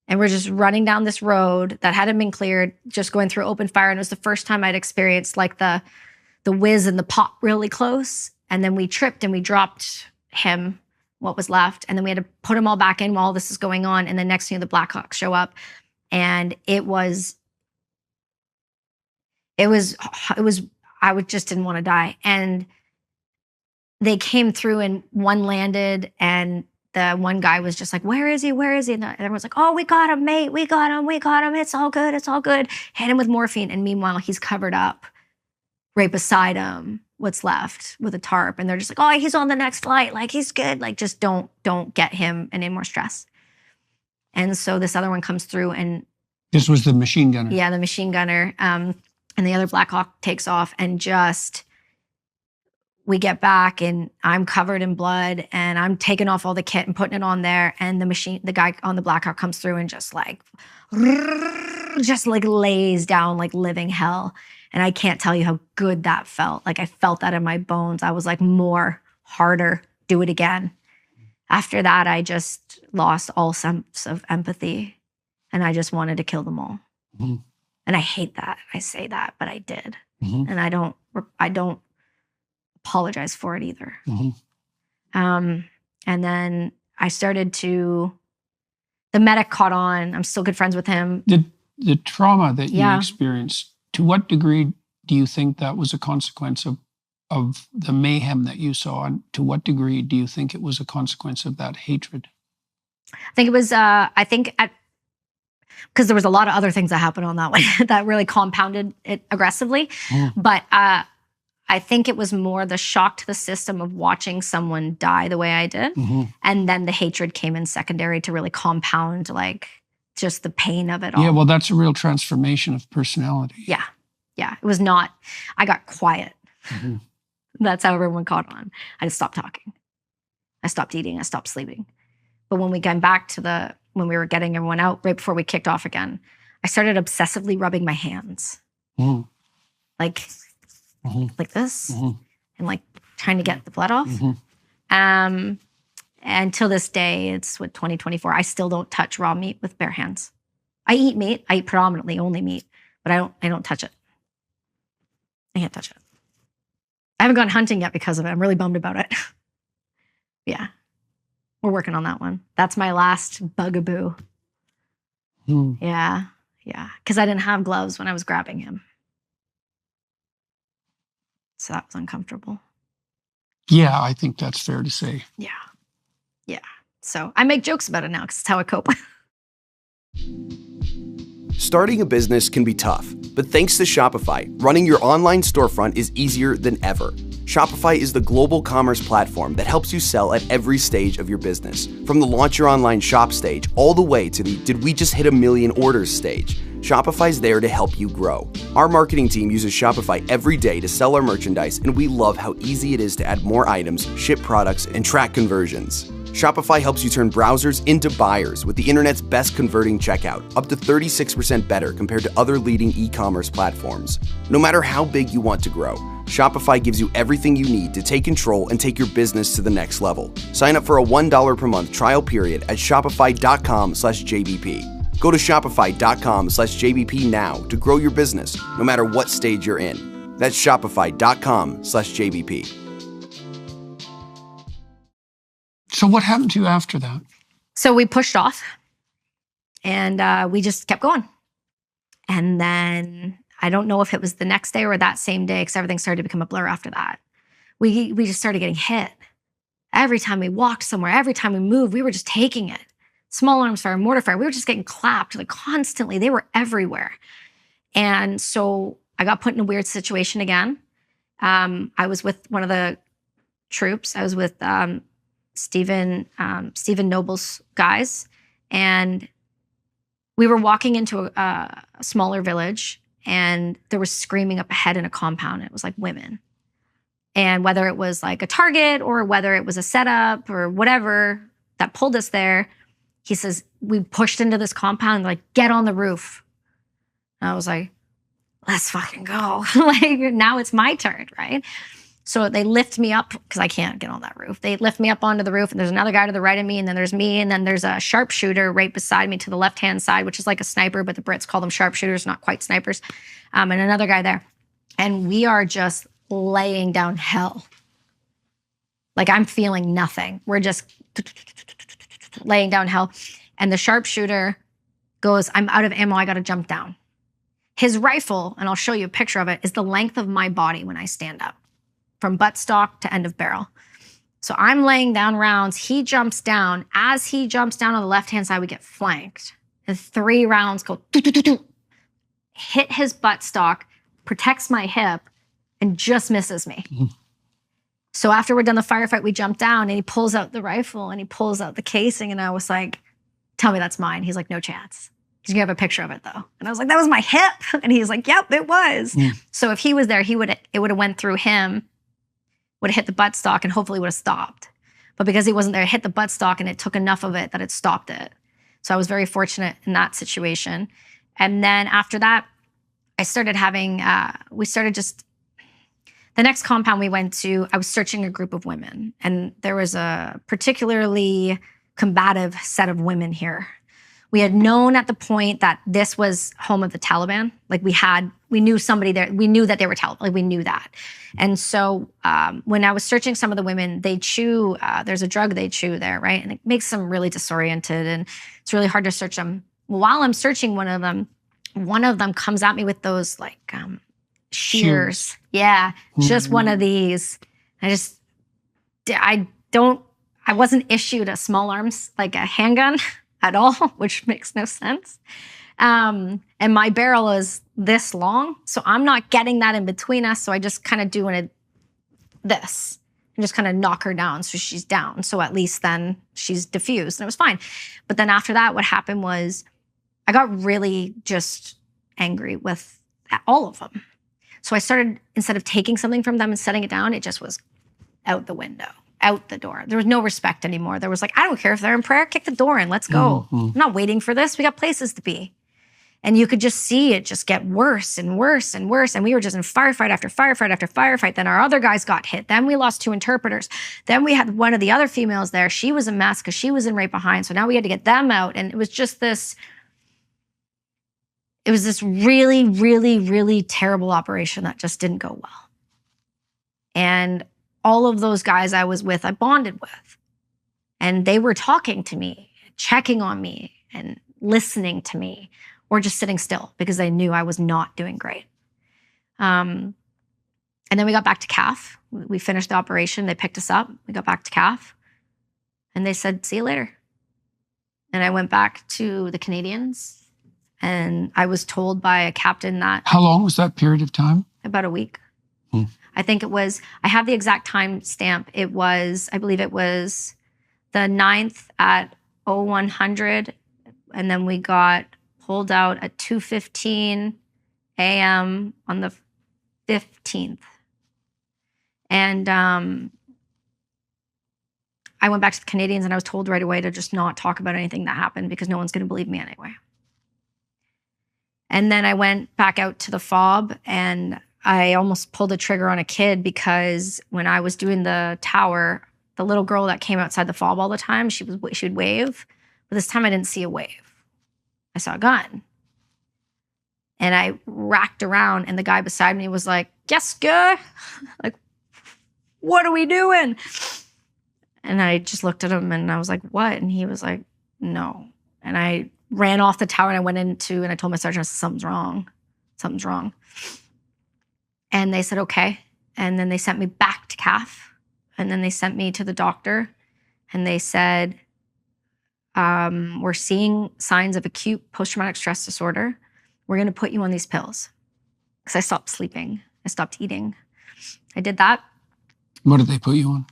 And we're just running down this road that hadn't been cleared, just going through open fire. And it was the first time I'd experienced like the whiz and the pop really close. And then we tripped and we dropped him, what was left. And then we had to put him all back in while this is going on. And then next thing, the Black Hawks show up. And I just didn't want to die. And they came through and one landed and the one guy was just like, where is he? Where is he? And everyone's like, oh, we got him, mate. We got him. We got him. It's all good. It's all good. Hit him with morphine. And meanwhile, he's covered up right beside him, what's left with a tarp. And they're just like, oh, he's on the next flight. Like, he's good. Like, just don't get him in any more stress. And so this other one comes through and this was the machine gunner. Yeah, the machine gunner. And the other Black Hawk takes off and we get back and I'm covered in blood and I'm taking off all the kit and putting it on there. And the guy on the Black Hawk comes through and just like lays down like living hell. And I can't tell you how good that felt. Like I felt that in my bones. I was like, more, harder, do it again. After that, I just lost all sense of empathy and I just wanted to kill them all. Mm-hmm. And I hate that. I say that, but I did. Mm-hmm. And I don't apologize for it either. Mm-hmm. And then I started the medic caught on. I'm still good friends with him. The trauma that you experienced, to what degree do you think that was a consequence of the mayhem that you saw? And to what degree do you think it was a consequence of that hatred? I think it was, because there was a lot of other things that happened on that one that really compounded it aggressively. Mm. But I think it was more the shock to the system of watching someone die the way I did. Mm-hmm. And then the hatred came in secondary to really compound like just the pain of it all. Yeah, well, that's a real transformation of personality. Yeah. Yeah. It was not, I got quiet. Mm-hmm. That's how everyone caught on. I just stopped talking. I stopped eating. I stopped sleeping. But when we came back when we were getting everyone out, right before we kicked off again, I started obsessively rubbing my hands. Mm. Like this, mm-hmm. and like trying to get the blood off. Mm-hmm. And till this day, it's 2024, I still don't touch raw meat with bare hands. I eat meat. I eat predominantly only meat, but I don't touch it. I can't touch it. I haven't gone hunting yet because of it. I'm really bummed about it. Yeah. We're working on that one. That's my last bugaboo. Mm. Yeah. Yeah. Because I didn't have gloves when I was grabbing him. So that was uncomfortable. Yeah, I think that's fair to say. Yeah. Yeah. So I make jokes about it now because it's how I cope. Starting a business can be tough, but thanks to Shopify, running your online storefront is easier than ever. Shopify is the global commerce platform that helps you sell at every stage of your business. From the launch your online shop stage, all the way to the did we just hit 1 million orders stage. Shopify's there to help you grow. Our marketing team uses Shopify every day to sell our merchandise, and we love how easy it is to add more items, ship products, and track conversions. Shopify helps you turn browsers into buyers with the internet's best converting checkout, up to 36% better compared to other leading e-commerce platforms. No matter how big you want to grow, Shopify gives you everything you need to take control and take your business to the next level. Sign up for a $1 per month trial period at shopify.com/JBP. Go to shopify.com/JBP now to grow your business, no matter what stage you're in. That's shopify.com/JBP. So what happened to you after that? So we pushed off and we just kept going. And then I don't know if it was the next day or that same day, because everything started to become a blur after that. We just started getting hit. Every time we walked somewhere, every time we moved, we were just taking it. Small arms fire, mortar fire, we were just getting clapped like constantly. They were everywhere. And so I got put in a weird situation again. I was with one of the troops. I was with Stephen Noble's guys, and we were walking into a smaller village, and there was screaming up ahead in a compound. It was like women. And whether it was like a target or whether it was a setup or whatever that pulled us there, he says, we pushed into this compound, like, get on the roof. And I was like, let's fucking go. Like, now it's my turn, right? So they lift me up, because I can't get on that roof. They lift me up onto the roof, and there's another guy to the right of me, and then there's me, and then there's a sharpshooter right beside me to the left-hand side, which is like a sniper, but the Brits call them sharpshooters, not quite snipers, and another guy there. And we are just laying down hell. Like, I'm feeling nothing. We're just laying down hell. And the sharpshooter goes, I'm out of ammo, I gotta jump down. His rifle, and I'll show you a picture of it, is the length of my body when I stand up, from buttstock to end of barrel. So I'm laying down rounds. He jumps down. As he jumps down on the left-hand side, we get flanked. And 3 rounds go, hit his buttstock, protects my hip, and just misses me. Mm-hmm. So after we're done the firefight, we jump down, and he pulls out the rifle, and he pulls out the casing, and I was like, tell me that's mine. He's like, no chance. He's gonna have a picture of it though. And I was like, that was my hip. And he's like, yep, it was. Mm. So if he was there, it would have went through him, would have hit the buttstock, and hopefully would have stopped. But because he wasn't there, it hit the buttstock, and it took enough of it that it stopped it. So I was very fortunate in that situation. And then after that, I started having, the next compound we went to, I was searching a group of women, and there was a particularly combative set of women here. We had known at the point that this was home of the Taliban. Like, we knew somebody there. We knew that they were Taliban. Like, we knew that. And so when I was searching some of the women, they chew, there's a drug they chew there, right? And it makes them really disoriented, and it's really hard to search them. While I'm searching one of them comes at me with those like shears. Yeah, just one of these. I wasn't issued a small arms, like a handgun at all, which makes no sense. And my barrel is this long, so I'm not getting that in between us. So I just kind of do this and just kind of knock her down so she's down. So at least then she's diffused, and it was fine. But then after that, what happened was I got really just angry with all of them. So I started, instead of taking something from them and setting it down, it just was out the window, out the door. There was no respect anymore. There was like, I don't care if they're in prayer, kick the door in, let's go. Mm-hmm. I'm not waiting for this. We got places to be. And you could just see it just get worse and worse and worse. And we were just in firefight after firefight after firefight. Then our other guys got hit. Then we lost 2 interpreters. Then we had one of the other females there. She was a mess because she was in right behind. So now we had to get them out. And it was just this really, really, really terrible operation that just didn't go well. And all of those guys I was with, I bonded with. And they were talking to me, checking on me, and listening to me, or just sitting still because they knew I was not doing great. And then we got back to CAF. We finished the operation. They picked us up. We got back to CAF. And they said, see you later. And I went back to the Canadians. And I was told by a captain that... How long was that period of time? About a week. I think it was... I have the exact time stamp. I believe it was the 9th at 0100. And then we got pulled out at 2:15 a.m. on the 15th. And I went back to the Canadians, and I was told right away to just not talk about anything that happened because no one's going to believe me anyway. And then I went back out to the FOB, and I almost pulled the trigger on a kid because when I was doing the tower, the little girl that came outside the FOB all the time, she would wave. But this time I didn't see a wave. I saw a gun. And I racked around, and the guy beside me was like, yes, good. Like, what are we doing? And I just looked at him and I was like, what? And he was like, no. And I ran off the tower and I went into, and I told my sergeant, something's wrong. Something's wrong. And they said, okay. And then they sent me back to CAF. And then they sent me to the doctor. And they said, we're seeing signs of acute post-traumatic stress disorder. We're going to put you on these pills. Because I stopped sleeping. I stopped eating. I did that. What did they put you on?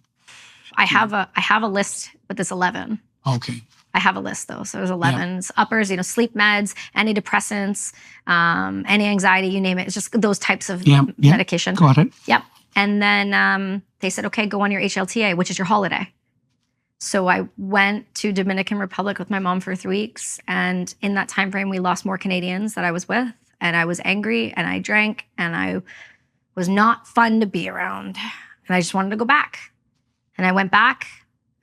I have a list, but there's 11. Okay. I have a list though. So there's 11. It's uppers, sleep meds, antidepressants, anti-anxiety, you name it. It's just those types of medication. Got it. Yep. And then they said, okay, go on your HLTA, which is your holiday. So I went to Dominican Republic with my mom for 3 weeks. And in that time frame, we lost more Canadians that I was with. And I was angry and I drank and I was not fun to be around. And I just wanted to go back. And I went back.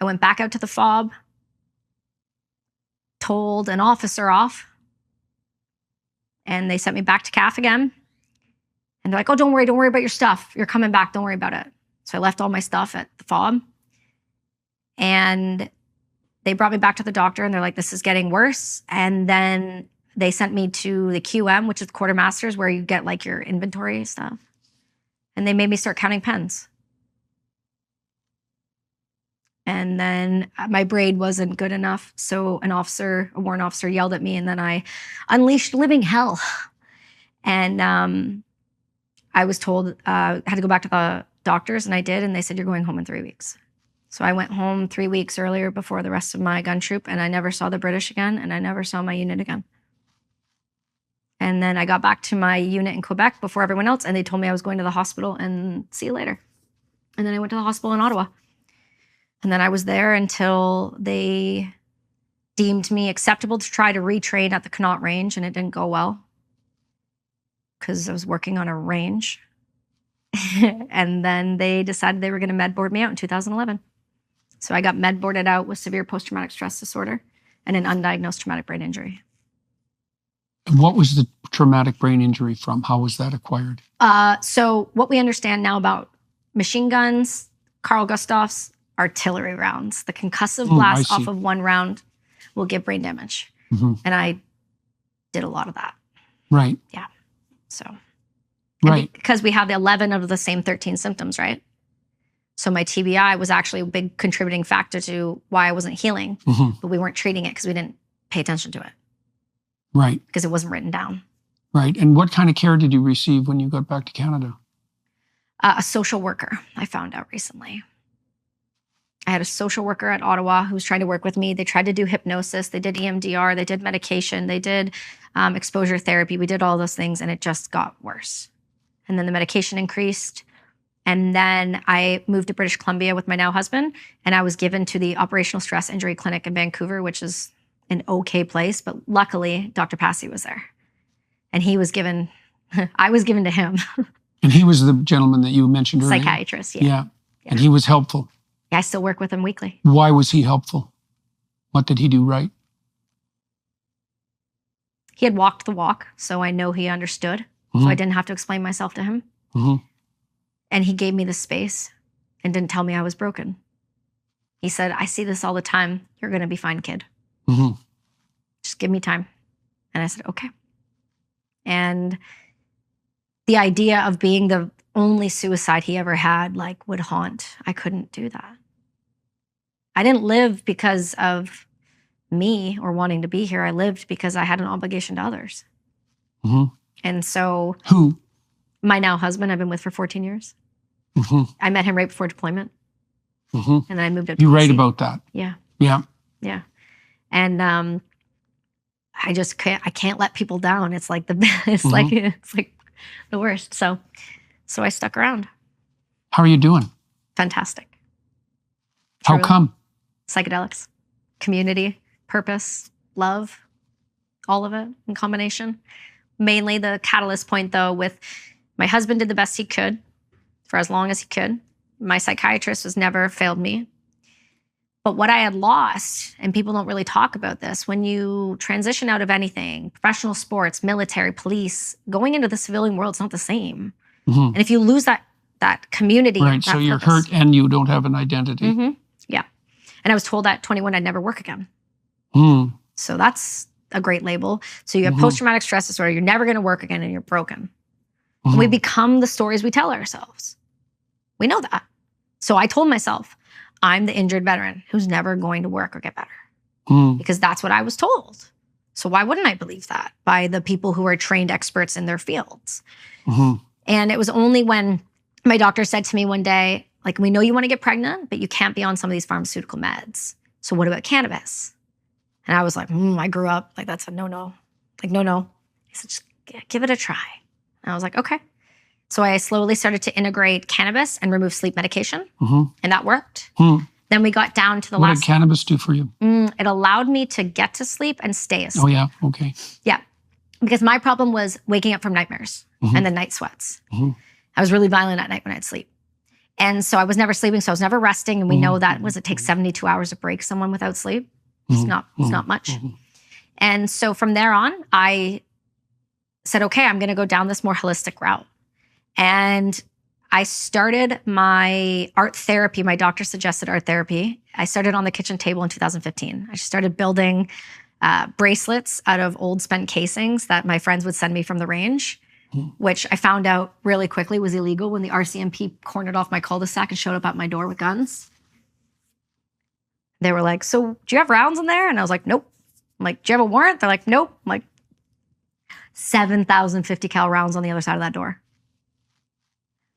I went back out to the FOB, told an officer off, and they sent me back to CAF again. And they're like, oh, don't worry about your stuff. You're coming back, don't worry about it. So I left all my stuff at the FOB. And they brought me back to the doctor and they're like, this is getting worse. And then they sent me to the QM, which is the quartermasters, where you get like your inventory stuff. And they made me start counting pens. And then my braid wasn't good enough. So a warrant officer yelled at me and then I unleashed living hell. And I was told I had to go back to the doctors and I did. And they said, you're going home in 3 weeks. So I went home 3 weeks earlier before the rest of my gun troop and I never saw the British again and I never saw my unit again. And then I got back to my unit in Quebec before everyone else and they told me I was going to the hospital and see you later. And then I went to the hospital in Ottawa. And then I was there until they deemed me acceptable to try to retrain at the Connaught range, and it didn't go well because I was working on a range. And then they decided they were going to med board me out in 2011. So I got med boarded out with severe post-traumatic stress disorder and an undiagnosed traumatic brain injury. And what was the traumatic brain injury from? How was that acquired? So what we understand now about machine guns, Carl Gustav's, artillery rounds. The concussive blast off of one round will give brain damage. Mm-hmm. And I did a lot of that. Right. Yeah. So. Right. Because we have the 11 of the same 13 symptoms, right? So my TBI was actually a big contributing factor to why I wasn't healing. Mm-hmm. But we weren't treating it because we didn't pay attention to it. Right. Because it wasn't written down. Right. And what kind of care did you receive when you got back to Canada? A social worker, I found out recently. I had a social worker at Ottawa who was trying to work with me. They tried to do hypnosis. They did EMDR. They did medication. They did exposure therapy. We did all those things, and it just got worse. And then the medication increased. And then I moved to British Columbia with my now husband, and I was given to the Operational Stress Injury Clinic in Vancouver, which is an okay place. But luckily, Dr. Passy was there. And he was given, I was given to him. And he was the gentleman that you mentioned earlier? Psychiatrist, yeah. And he was helpful? Yeah, I still work with him weekly. Why was he helpful? What did he do right? He had walked the walk, so I know he understood. Mm-hmm. So I didn't have to explain myself to him. Mm-hmm. And he gave me the space and didn't tell me I was broken. He said, I see this all the time. You're going to be fine, kid. Mm-hmm. Just give me time. And I said, okay. And the idea of being the only suicide he ever had, like, would haunt. I couldn't do that. I didn't live because of me or wanting to be here. I lived because I had an obligation to others. Mm-hmm. And so... Who? My now husband I've been with for 14 years. Mm-hmm. I met him right before deployment. Mm-hmm. And then I moved up to You BC. write about that. Yeah. Yeah. Yeah. And I just can't let people down. It's like it's like the worst. So I stuck around. How are you doing? Fantastic. How come? Psychedelics, community, purpose, love, all of it in combination. Mainly the catalyst point, though, with my husband did the best he could for as long as he could. My psychiatrist has never failed me. But what I had lost, and people don't really talk about this, when you transition out of anything, professional sports, military, police, going into the civilian world is not the same. Mm-hmm. And if you lose that community, right? So you're hurt and you don't have an identity. Mm-hmm. Yeah. And I was told at 21 I'd never work again. Mm. So that's a great label. So you have post-traumatic stress disorder, you're never going to work again and you're broken. And we become the stories we tell ourselves. We know that. So I told myself, I'm the injured veteran who's never going to work or get better. Because that's what I was told. So why wouldn't I believe that by the people who are trained experts in their fields? And it was only when my doctor said to me one day, like, we know you want to get pregnant, but you can't be on some of these pharmaceutical meds. So what about cannabis? And I was like, I grew up, like, that's a no-no. Like, no. He said, just give it a try. And I was like, okay. So I slowly started to integrate cannabis and remove sleep medication. And that worked. Then we got down to the What last. did cannabis do for you? It allowed me to get to sleep and stay asleep. Oh, yeah. Okay. Yeah. Because my problem was waking up from nightmares and the night sweats. I was really violent at night when I'd sleep. And so I was never sleeping, so I was never resting. And we know that it takes 72 hours to break someone without sleep. It's not much. And so from there on, I said, okay, I'm going to go down this more holistic route. And I started my art therapy. My doctor suggested art therapy. I started on the kitchen table in 2015. I started building bracelets out of old spent casings that my friends would send me from the range, which I found out really quickly was illegal when the RCMP cornered off my cul-de-sac and showed up at my door with guns. They were like, so do you have rounds in there? And I was like, nope. I'm like, do you have a warrant? They're like, nope. I'm like, 7,000 50 cal rounds on the other side of that door.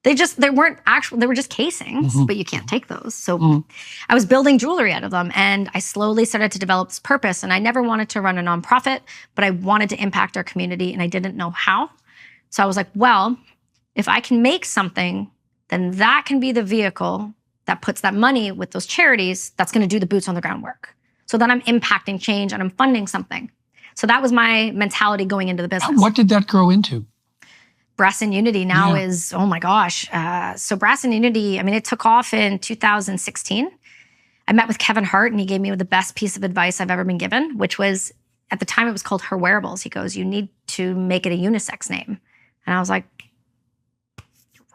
They weren't actual, they were just casings, but you can't take those. So I was building jewelry out of them, and I slowly started to develop this purpose. And I never wanted to run a nonprofit, but I wanted to impact our community, and I didn't know how. So I was like, well, if I can make something, then that can be the vehicle that puts that money with those charities that's going to do the boots on the ground work. So then I'm impacting change and I'm funding something. So that was my mentality going into the business. What did that grow into? Brass and Unity now is, oh my gosh. So Brass and Unity, I mean, it took off in 2016. I met with Kevin Hart and he gave me the best piece of advice I've ever been given, which was, at the time it was called Her Wearables. He goes, you need to make it a unisex name. And I was like,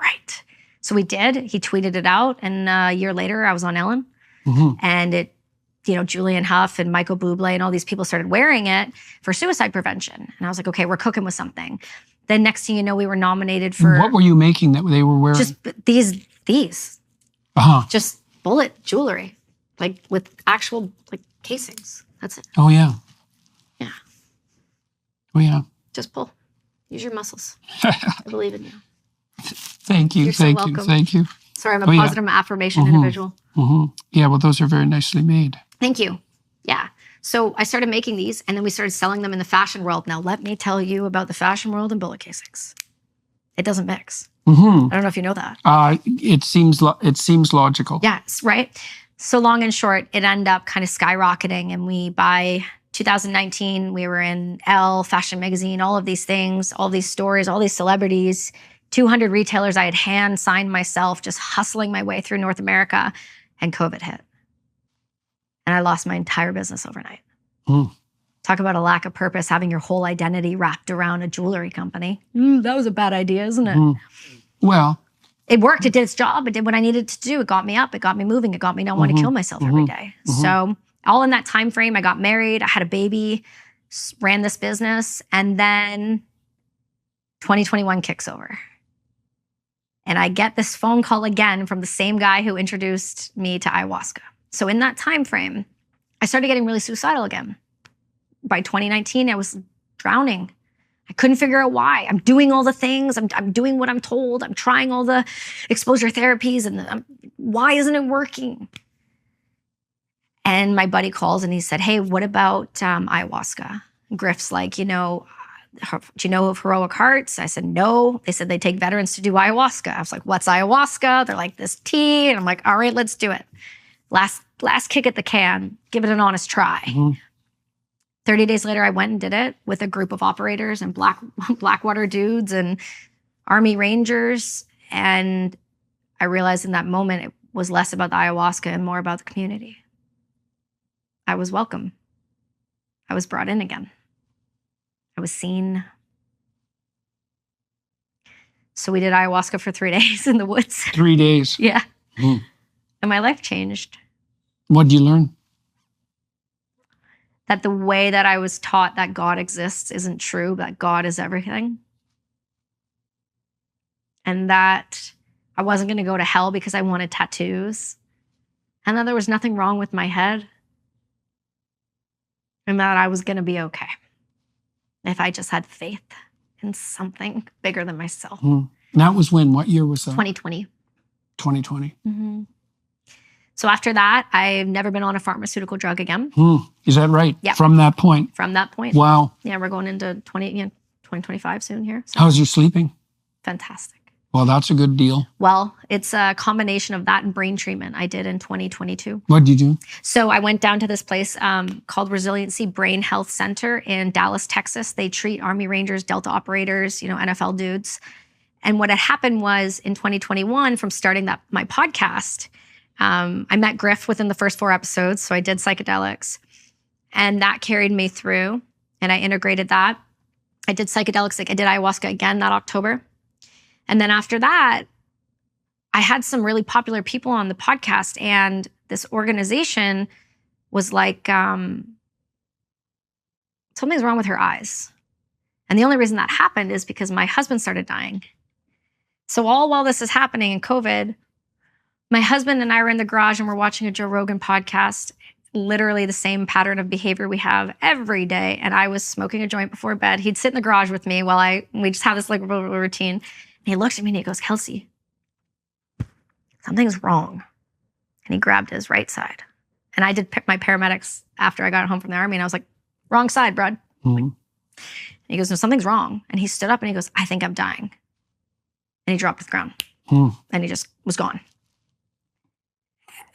right. So we did. He tweeted it out. And a year later, I was on Ellen. And it, Julian Huff and Michael Bublé and all these people started wearing it for suicide prevention. And I was like, okay, we're cooking with something. Then next thing you know, we were nominated for... What were you making that they were wearing? Just these. Just bullet jewelry, like with actual casings. That's it. Oh, yeah. Yeah. Oh, yeah. Just pull. Use your muscles. I believe in you. Thank you. You're so welcome. Thank you. Sorry, I'm a positive affirmation individual. Yeah, well, those are very nicely made. Thank you. Yeah. So I started making these, and then we started selling them in the fashion world. Now, let me tell you about the fashion world and bullet casings. It doesn't mix. I don't know if you know that. It seems logical. Yes, right? So long and short, it ended up kind of skyrocketing, and by 2019, we were in Elle, Fashion Magazine, all of these things, all these stores, all these celebrities, 200 retailers I had hand signed myself, just hustling my way through North America, and COVID hit. And I lost my entire business overnight. Talk about a lack of purpose, having your whole identity wrapped around a jewelry company. That was a bad idea, isn't it? Well, it worked. It did its job. It did what I needed to do. It got me up. It got me moving. It got me not wanting to kill myself every day. So all in that time frame, I got married. I had a baby, ran this business. And then 2021 kicks over. And I get this phone call again from the same guy who introduced me to ayahuasca. So in that time frame, I started getting really suicidal again. By 2019, I was drowning. I couldn't figure out why. I'm doing all the things. I'm doing what I'm told. I'm trying all the exposure therapies, and why isn't it working? And my buddy calls and he said, hey, what about ayahuasca? Griff's like, do you know of Heroic Hearts? I said, no. They said they take veterans to do ayahuasca. I was like, what's ayahuasca? They're like, this tea. And I'm like, all right, let's do it. Last kick at the can, give it an honest try. 30 days later, I went and did it with a group of operators and Blackwater dudes and Army Rangers. And I realized in that moment, it was less about the ayahuasca and more about the community. I was welcome. I was brought in again. I was seen. So we did ayahuasca for 3 days in the woods. 3 days. Yeah. And my life changed. What did you learn? That the way that I was taught that God exists isn't true, that God is everything. And that I wasn't going to go to hell because I wanted tattoos. And that there was nothing wrong with my head. And that I was going to be okay if I just had faith in something bigger than myself. And that was when? What year was that? 2020. 2020. Mm-hmm. So after that, I've never been on a pharmaceutical drug again. Is that right? Yeah. From that point? From that point. Wow. Yeah, we're going into 2025 soon here. So. How's your sleeping? Fantastic. Well, that's a good deal. Well, it's a combination of that and brain treatment I did in 2022. What did you do? So I went down to this place called Resiliency Brain Health Center in Dallas, Texas. They treat Army Rangers, Delta operators, NFL dudes. And what had happened was in 2021, from starting my podcast, I met Griff within the first 4 episodes. So I did psychedelics and that carried me through and I integrated that. I did psychedelics, I did ayahuasca again that October. And then after that, I had some really popular people on the podcast and this organization was like, something's wrong with her eyes. And the only reason that happened is because my husband started dying. So all while this is happening in COVID, my husband and I were in the garage and we're watching a Joe Rogan podcast, literally the same pattern of behavior we have every day. And I was smoking a joint before bed. He'd sit in the garage with me while we just have this like routine. And he looks at me and he goes, Kelsi, something's wrong. And he grabbed his right side. And I did my paramedics after I got home from the Army. And I was like, wrong side, bud. And he goes, no, something's wrong. And he stood up and he goes, I think I'm dying. And he dropped to the ground. And he just was gone.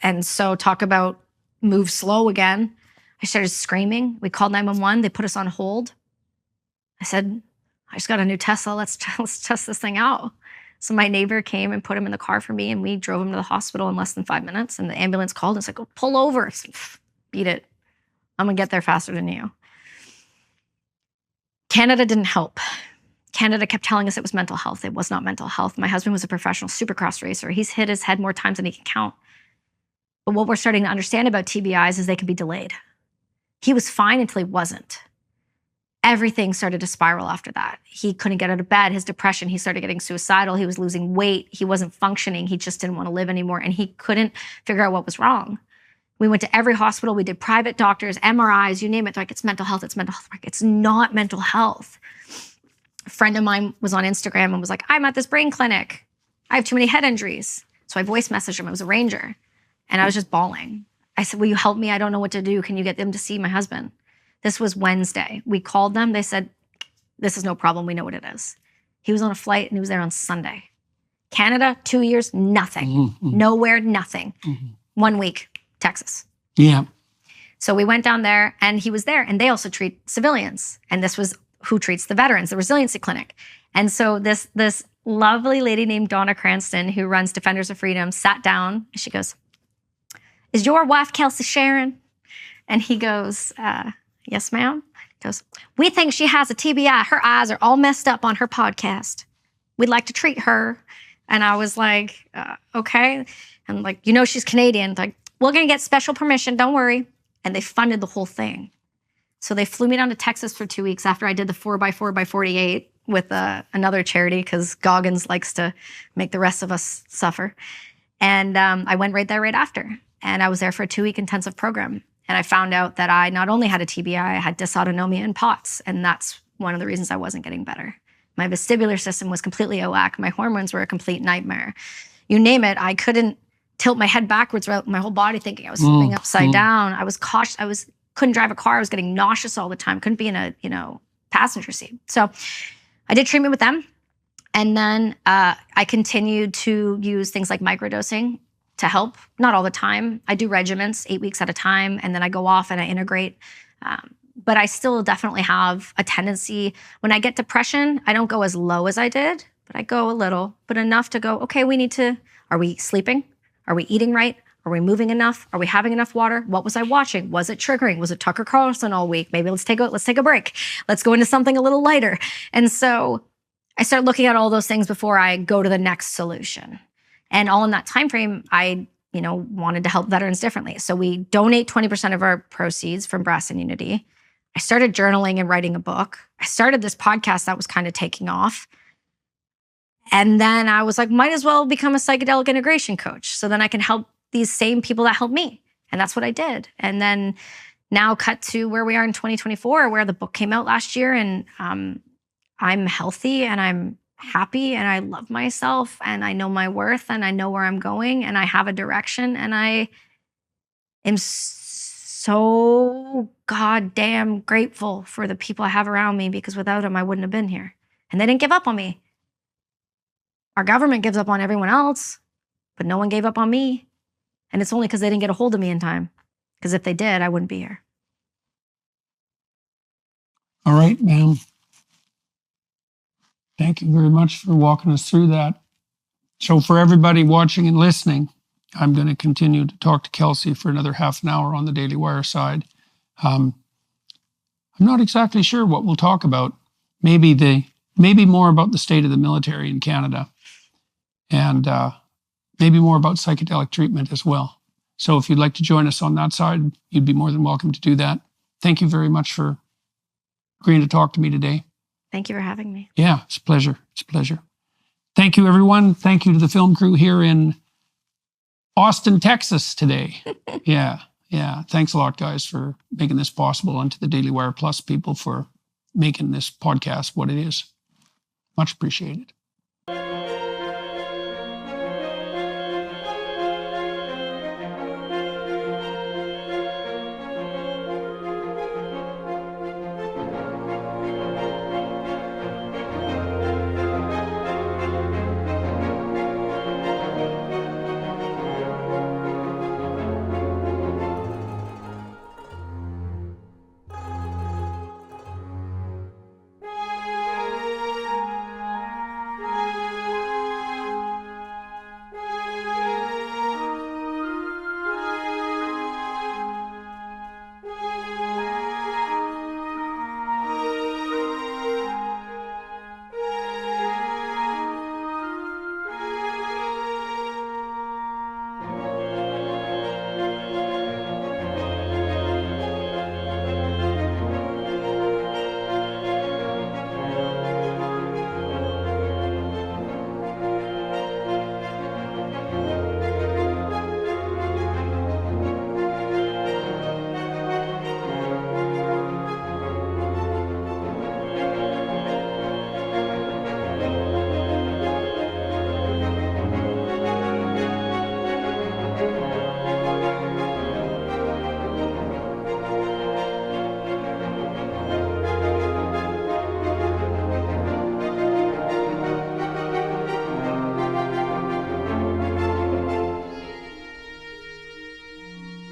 And so talk about move slow again. I started screaming. We called 911. They put us on hold. I said, I just got a new Tesla. Let's test this thing out. So my neighbor came and put him in the car for me and we drove him to the hospital in less than 5 minutes. And the ambulance called and said, go pull over. I said, beat it. I'm gonna get there faster than you. Canada didn't help. Canada kept telling us it was mental health. It was not mental health. My husband was a professional supercross racer. He's hit his head more times than he can count. But what we're starting to understand about TBIs is they can be delayed. He was fine until he wasn't. Everything started to spiral after that. He couldn't get out of bed. His depression, he started getting suicidal. He was losing weight. He wasn't functioning. He just didn't want to live anymore. And he couldn't figure out what was wrong. We went to every hospital. We did private doctors, MRIs, you name it. They're like, it's mental health. It's mental health. Like, it's not mental health. A friend of mine was on Instagram and was like, I'm at this brain clinic. I have too many head injuries. So I voice messaged him. It was a ranger. And I was just bawling. I said, will you help me? I don't know what to do. Can you get them to see my husband? This was Wednesday. We called them. They said, this is no problem. We know what it is. He was on a flight and he was there on Sunday. Canada, 2 years, nothing. Nowhere, nothing. 1 week, Texas. Yeah. So we went down there and he was there. And they also treat civilians. And this was who treats the veterans, the Resiliency Clinic. And so this lovely lady named Donna Cranston, who runs Defenders of Freedom, sat down and she goes, is your wife Kelsi Sheren? And he goes, yes, ma'am. He goes, we think she has a TBI. Her eyes are all messed up on her podcast. We'd like to treat her. And I was like, okay. And like, she's Canadian. Like, we're going to get special permission. Don't worry. And they funded the whole thing. So they flew me down to Texas for 2 weeks after I did the 4x4x48 with another charity because Goggins likes to make the rest of us suffer. And I went right there right after. And I was there for a 2-week intensive program. And I found out that I not only had a TBI, I had dysautonomia and POTS. And that's one of the reasons I wasn't getting better. My vestibular system was completely out of whack. My hormones were a complete nightmare. You name it, I couldn't tilt my head backwards throughout my whole body thinking I was slipping upside down. I was cautious. Couldn't drive a car. I was getting nauseous all the time. Couldn't be in a, passenger seat. So I did treatment with them. And then I continued to use things like microdosing to help. Not all the time. I do regimens 8 weeks at a time. And then I go off and I integrate. But I still definitely have a tendency. When I get depression, I don't go as low as I did, but I go a little, but enough to go, okay, are we sleeping? Are we eating right? Are we moving enough? Are we having enough water? What was I watching? Was it triggering? Was it Tucker Carlson all week? Maybe let's take a break. Let's go into something a little lighter. And so I start looking at all those things before I go to the next solution. And all in that time frame, I wanted to help veterans differently. So we donate 20% of our proceeds from Brass and Unity. I started journaling and writing a book. I started this podcast that was kind of taking off. And then I was like, might as well become a psychedelic integration coach. So then I can help these same people that helped me. And that's what I did. And then now cut to where we are in 2024, where the book came out last year. And I'm healthy and I'm happy and I love myself and I know my worth and I know where I'm going and I have a direction. And I am so goddamn grateful for the people I have around me, because without them, I wouldn't have been here. And they didn't give up on me. Our government gives up on everyone else, but no one gave up on me. And it's only because they didn't get a hold of me in time. Because if they did, I wouldn't be here. All right, ma'am. Thank you very much for walking us through that. So for everybody watching and listening, I'm going to continue to talk to Kelsi for another half an hour on the Daily Wire side. I'm not exactly sure what we'll talk about. Maybe more about the state of the military in Canada, and maybe more about psychedelic treatment as well. So if you'd like to join us on that side, you'd be more than welcome to do that. Thank you very much for agreeing to talk to me today. Thank you for having me. Yeah, it's a pleasure. It's a pleasure. Thank you, everyone. Thank you to the film crew here in Austin, Texas today. Yeah. Thanks a lot, guys, for making this possible, and to the Daily Wire Plus people for making this podcast what it is. Much appreciated.